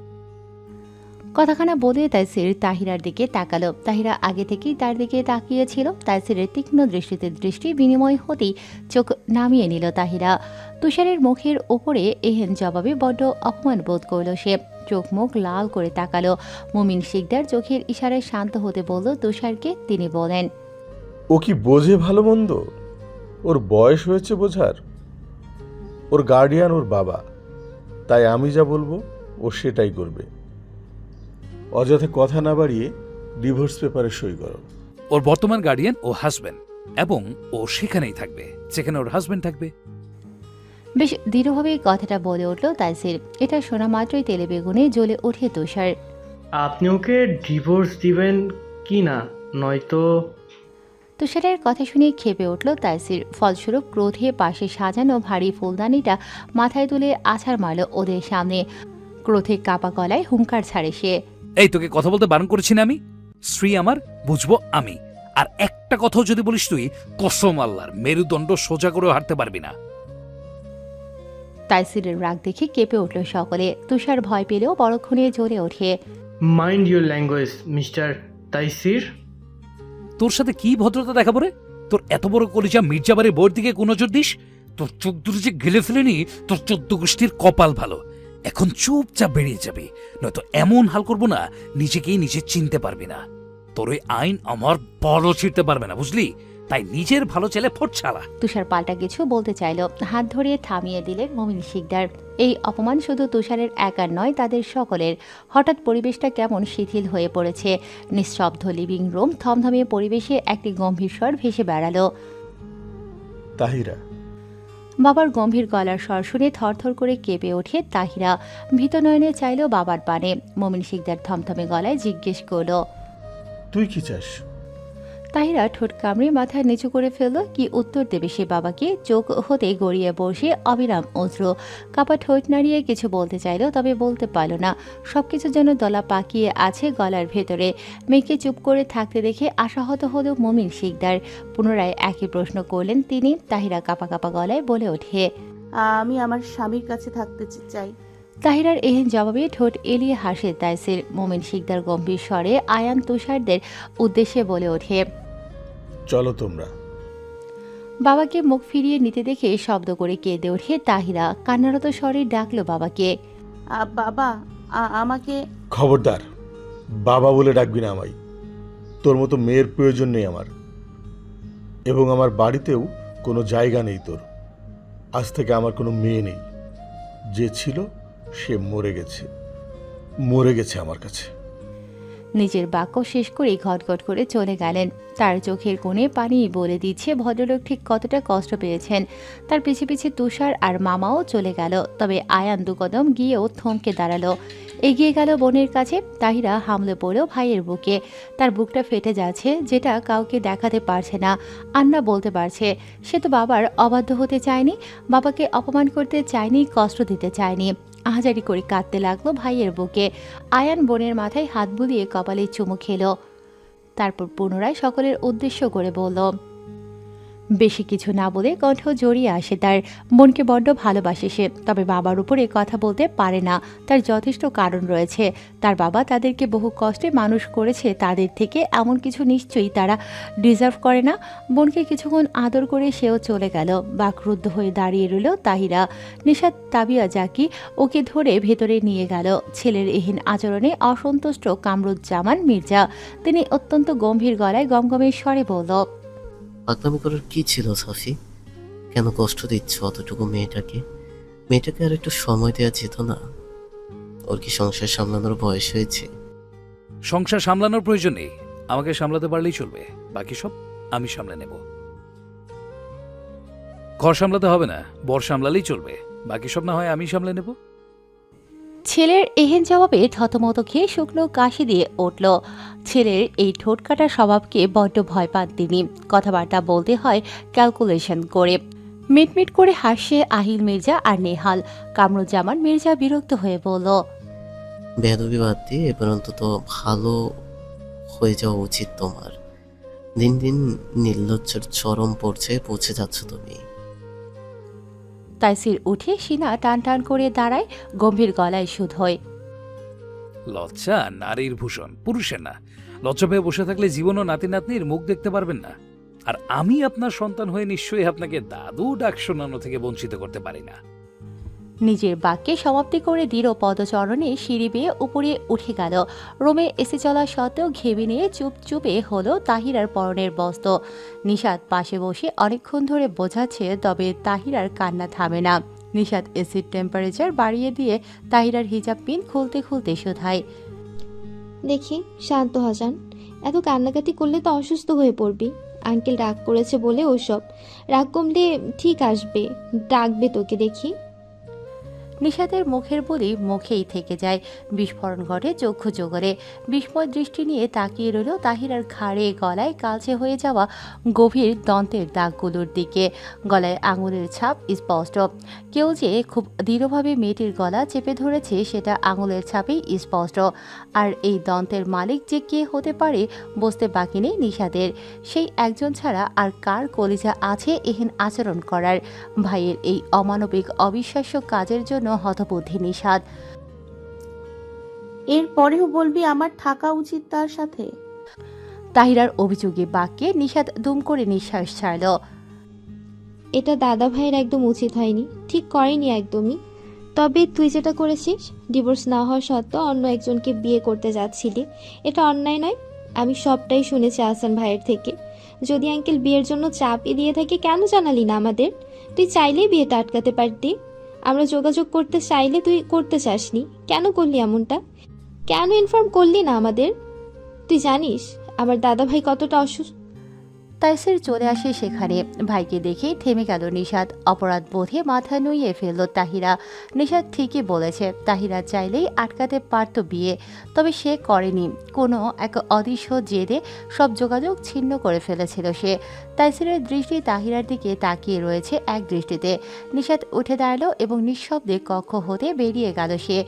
কথাখানা বলে তাইসির তাহিরার দিকে তাকালো। তাহিরা আগে থেকেই তার দিকে তাকিয়েছিল। তাইসিরের তীক্ষ্ণ দৃষ্টিতে দৃষ্টি বিনিময় হতেই চোখ নামিয়ে নিল তাহিরা। তুষারের মুখের ওপরে এহেন জবাবে বড্ড অপমান বোধ করল সে। চোখ মুখ লাল করে তাকালো। মুমিন শিকদার চোখের ইশারায় শান্ত হতে বলল তুষারকে। তিনি বলেন, ও কি বোঝে ভালো মন্দ? ওর বয়স হয়েছে বোঝার। ওর গার্ডিয়ান ওর বাবা, তাই আমি যা বলবো ও সেটাই করবে। অযথা কথা না বাড়িয়ে ডিভোর্স পেপারে সই করো। ওর বর্তমান গার্ডিয়ান ও হাজবেন্ড, এবং ও সেখানেই থাকবে যেখানে ওর হাজবেন্ড থাকবে। বেশ দৃঢ়ভাবে কথাটা বলে উঠল তাইসির। এটা শোনা মাত্রই তেলে বেগুনে জ্বলে ওঠে তুষার। আপনি ওকে ডিভোর্স দিবেন কি না নয়তো তুষারের কথা শুনে ক্ষেপে উঠল তাইসির। ফলস্বরূপ ক্রোধে পাশে সাজানো ভারী ফুলদানিটা মাথায় তুলে আছাড় মারল ওদের সামনে। ক্রোধে কাপা গলায় হুঙ্কার ছাড়ে সে। এই তোকে কথা বলতে বারণ করেছি না আমি? স্ত্রী আমার, বুঝবো আমি। আর একটা কথাও যদি বলিস তুই, কসম আল্লাহর, মেরুদণ্ড সোজা করেও হাঁটতে পারবি না। তাইসিরের রাগ দেখে কেঁপে উঠল সকলে। তুষার ভয় পেলেও পরক্ষণে জ্বলে ওঠে। Mind your language mister Taisir. তোর সাথে কি ভদ্রতা দেখাবো রে? তোর এত বড় কলিজা মির্জাবাড়ির বউয়ের দিকে কোন নজর দিস? তোর চোখ দুটো যে গেলে ফেলেনি, তোর 14 গোষ্ঠীর কপাল ভালো। এখন চুপচাপ বেরিয়ে যাবে, নয়তো এমন হাল করবো না নিজেকেই নিজে চিনতে পারবি না। তোর ওই আইন আমার বড় ছিঁড়তে পারবে না, বুঝলি? তাই নিজের ভালো ছেলে ফোট ছাড়া। তুষার পাল্টা কিছু বলতে চাইল, হাত ধরিয়ে থামিয়ে দিলেন মমিন শিকদার। এই অপমান শুধু তুষারের একার নয়, তাদের সকলের। হঠাৎ পরিবেশটা কেমন শিথিল হয়ে পড়েছে। নিঃশব্দ লিভিং রুম, থমথমে পরিবেশে একটি গম্ভীর স্বর ভেসে বেড়ালো। তাহিরা। বাবার গম্ভীর গলার স্বর শুনে থরথর করে কেঁপে ওঠে তাহিরা। ভীত নয়নে চাইল বাবার পানে। মমিন শিকদার থমথমে গলায় জিজ্ঞেস করল, তুই কি চাস? তাহিরা ঠোঁট কামড়ে মাথা নিচু করে ফেলল। কি উত্তর দেবে সে বাবাকে? চোখ হতে গড়িয়ে বসে অবিরাম অশ্রু। কাপা ঠোঁট নাড়িয়ে কিছু বলতে চাইল, তবে বলতে পারল না। সবকিছু যেন দলা পাকিয়ে আছে গলার ভেতরে। মেয়েকে চুপ করে থাকতে দেখে আশাহত হল মমিন শিকদার। পুনরায় একই প্রশ্ন করলেন তিনি। তাহিরা কাপা কাপা গলায় বলে ওঠে, আমি আমার স্বামীর কাছে থাকতে চাই। তাহিরার এহেন জবাবে ঠোঁট এলিয়ে হাসে তাইসির। মমিন শিকদার গম্ভীর স্বরে আয়ান তুষারদের উদ্দেশ্যে বলে ওঠে, চলো তোমরা। বাবাকে মুখ ফিরিয়ে নিতে দেখে শব্দ করে কেঁদে ওঠে তাহিরা। কান্নারত স্বরে ডাকলো বাবাকে। বাবা, আমাকে। খবরদার, বাবা বলে ডাকবি না আমায়। তোর মতো মেয়ের প্রয়োজন নেই আমার, এবং আমার বাড়িতেও কোনো জায়গা নেই তোর। আজ থেকে আমার কোনো মেয়ে নেই। যে ছিল সে মরে গেছে আমার কাছে। নিজের বাক্য শেষ করে ঘটঘট করে চলে গেলেন। তার চোখের কোণে পানি বলে দিচ্ছে ভদ্রলোক ঠিক কতটা কষ্ট পেয়েছেন। তার পিছে পিছে তুষার আর মামাও চলে গেল। তবে আয়ান দুকদম গিয়েও থমকে দাঁড়ালো। এগিয়ে গেল বোনের কাছে। তাহিরা হামলে পড়ল ভাইয়ের বুকে। তার বুকটা ফেটে যাচ্ছে, যেটা কাউকে দেখাতে পারছে না। আন্না বলতে পারছে, সে তো বাবার অবাধ্য হতে চায়নি, বাবাকে অপমান করতে চায়নি, কষ্ট দিতে চায়নি। আহাজারি করে কাঁদতে লাগলো ভাইয়ের বুকে। আয়ান বোনের মাথায় হাত বুলিয়ে কপালে চুমু খেল। তারপর পুনরায় সকলের উদ্দেশ্য করে বলল, বেশি কিছু না বলে কণ্ঠ জড়িয়ে আসে তার। বোনকে বড্ড ভালোবাসে সে, তবে বাবার উপরে কথা বলতে পারে না। তার যথেষ্ট কারণ রয়েছে। তার বাবা তাদেরকে বহু কষ্টে মানুষ করেছে, তাদের থেকে এমন কিছু নিশ্চয়ই তারা ডিজার্ভ করে না। বোনকে কিছুক্ষণ আদর করে সেও চলে গেল। বাকরুদ্ধ হয়ে দাঁড়িয়ে রইল তাহিরা। নিশাত তাবিয়া জাকি ওকে ধরে ভেতরে নিয়ে গেল। ছেলের এহেন আচরণে অসন্তুষ্ট কামরুজ্জামান মির্জা। তিনি অত্যন্ত গম্ভীর গলায় গমগমের স্বরে বলল, পাগলামি করার কি ছিল সাফি? কেন কষ্ট দিচ্ছ অতটুকু মেয়েটাকে? মেয়েটাকে আর একটু সময় দেওয়া যেত না? ওর কি সংসার সামলানোর বয়স হয়েছে? সংসার সামলানোর প্রয়োজন নেই, আমাকে সামলাতে পারলেই চলবে। বাকি সব আমি সামলে নেব। ঘর সামলাতে হবে না, বর সামলালেই চলবে। বাকি সব না হয় আমি সামলে নেব। ছেলের এহেন জবাবে থতমত খেয়ে শুকনো কাশি দিয়ে উঠল। ছেলের এই ঠোঁট কাটা স্বভাবকে বড্ড ভয় পান তিনি। কথাবার্তা বলতে হয় ক্যালকুলেশন করে। মিটমিট করে হাসছে আহিল মির্জা আর নেহাল। কামরুজ্জামান মির্জা বিরক্ত হয়ে বলল, বেয়াদবি বাদ দিয়ে এবার অন্তত ভালো হয়ে যাওয়া উচিত তোমার। দিন দিন নির্লজ্জের চরম পর্যায়ে পৌঁছে যাচ্ছ তুমি। তাইসির উঠে সিনা টান টান করে দাঁড়ায়, গম্ভীর গলায় শুধোয়, লজ্জা নারীর ভূষণ, পুরুষের না। লজ্জা পেয়ে বসে থাকলে জীবন ও নাতি নাতনির মুখ দেখতে পারবেন না। আর আমি আপনার সন্তান হয়ে নিশ্চয়ই আপনাকে দাদু ডাক শোনানো থেকে বঞ্চিত করতে পারি না। নিজের বাক্যে সমাপ্তি করে দৃঢ় পদচরণে সিঁড়ি বেয়ে উপরে উঠে গেল। রোমে এসে চলা সত্ত্বেও ঘেবে নিয়ে চুপচুপে হলো তাহিরার পরনের বস্ত্র। নিশাত পাশে বসে অনেকক্ষণ ধরে বোঝাচ্ছে, তবে তাহিরার কান্না থামে না। নিশাত এসির টেম্পারেচার বাড়িয়ে দিয়ে তাহিরার হিজাব পিন খুলতে খুলতে শোধায়, দেখি শান্ত হাসান, এত কান্নাকাটি করলে তো অসুস্থ হয়ে পড়বি। আঙ্কেল রাগ করেছে বলে ওসব। রাগ কমলে ঠিক আসবে, ডাকবে তোকে দেখি। নিশাতের মুখের বলি মুখেই থেকে যায়। বিস্ফোরণ ঘটে চক্ষু জোগরে। বিস্ময় দৃষ্টি নিয়ে তাকিয়ে রইল তাহিরার ঘাড়ে গলায় কালচে হয়ে যাওয়া গভীর দন্তের দাগগুলোর দিকে। গলায় আঙুলের ছাপ স্পষ্ট। কেউ যে খুব দৃঢ়ভাবে মেয়েটির গলা চেপে ধরেছে সেটা আঙুলের ছাপেই স্পষ্ট। আর এই দন্তের মালিক যে কে হতে পারে বুঝতে বাকি নেই নিশাদের। সেই একজন ছাড়া আর কার কলিজা আছে এহেন আচরণ করার। ভাইয়ের এই অমানবিক অবিশ্বাস্য কাজের জন্য হতবুদ্ধি নিশাদ। এর পরেও বলবি আমার থাকা উচিত তার সাথে? তাহিরার অভিযোগে বাক্যে নিশাদ দুম করে নিঃশ্বাস ছাড়ল। এটা দাদা ভাইয়ের একদম উচিত হয়নি, ঠিক করেনি একদমই। তবে তুই যেটা করেছিস, ডিভোর্স না হওয়া সত্ত্বেও অন্য একজনকে বিয়ে করতে যাচ্ছিলি, এটা অন্যায় নয়? আমি সবটাই শুনেছি আহসান ভাইয়ের থেকে। যদি আঙ্কেল বিয়ের জন্য চাপই দিয়ে থাকে কেন জানালি না আমাদের? তুই চাইলেই বিয়েটা আটকাতে পারতি। আমরা যোগাযোগ করতে চাইলে তুই করতে চাসনি, কেন করলি এমনটা? কেন ইনফর্ম করলি না আমাদের? তুই জানিস আমার দাদা ভাই কতটা অসুস্থ? তাইসির চলে আসে সেখানে। ভাইকে দেখে থেমে গেল নিশাদ। অপরাধ বোধে মাথা নুইয়ে ফেলল তাহিরা। নিশাদ ঠিকই বলেছে, তাহিরা চাইলেই আটকাতে পারত বিয়ে, তবে সে করেনি। কোনো এক অদৃশ্য জেদে সব যোগাযোগ ছিন্ন করে ফেলেছিল সে। তাইসিরের দৃষ্টি তাহিরার দিকে তাকিয়ে রয়েছে এক দৃষ্টিতে। নিশাদ উঠে দাঁড়ালো এবং নিঃশব্দে কক্ষ হতে বেরিয়ে গেল সে।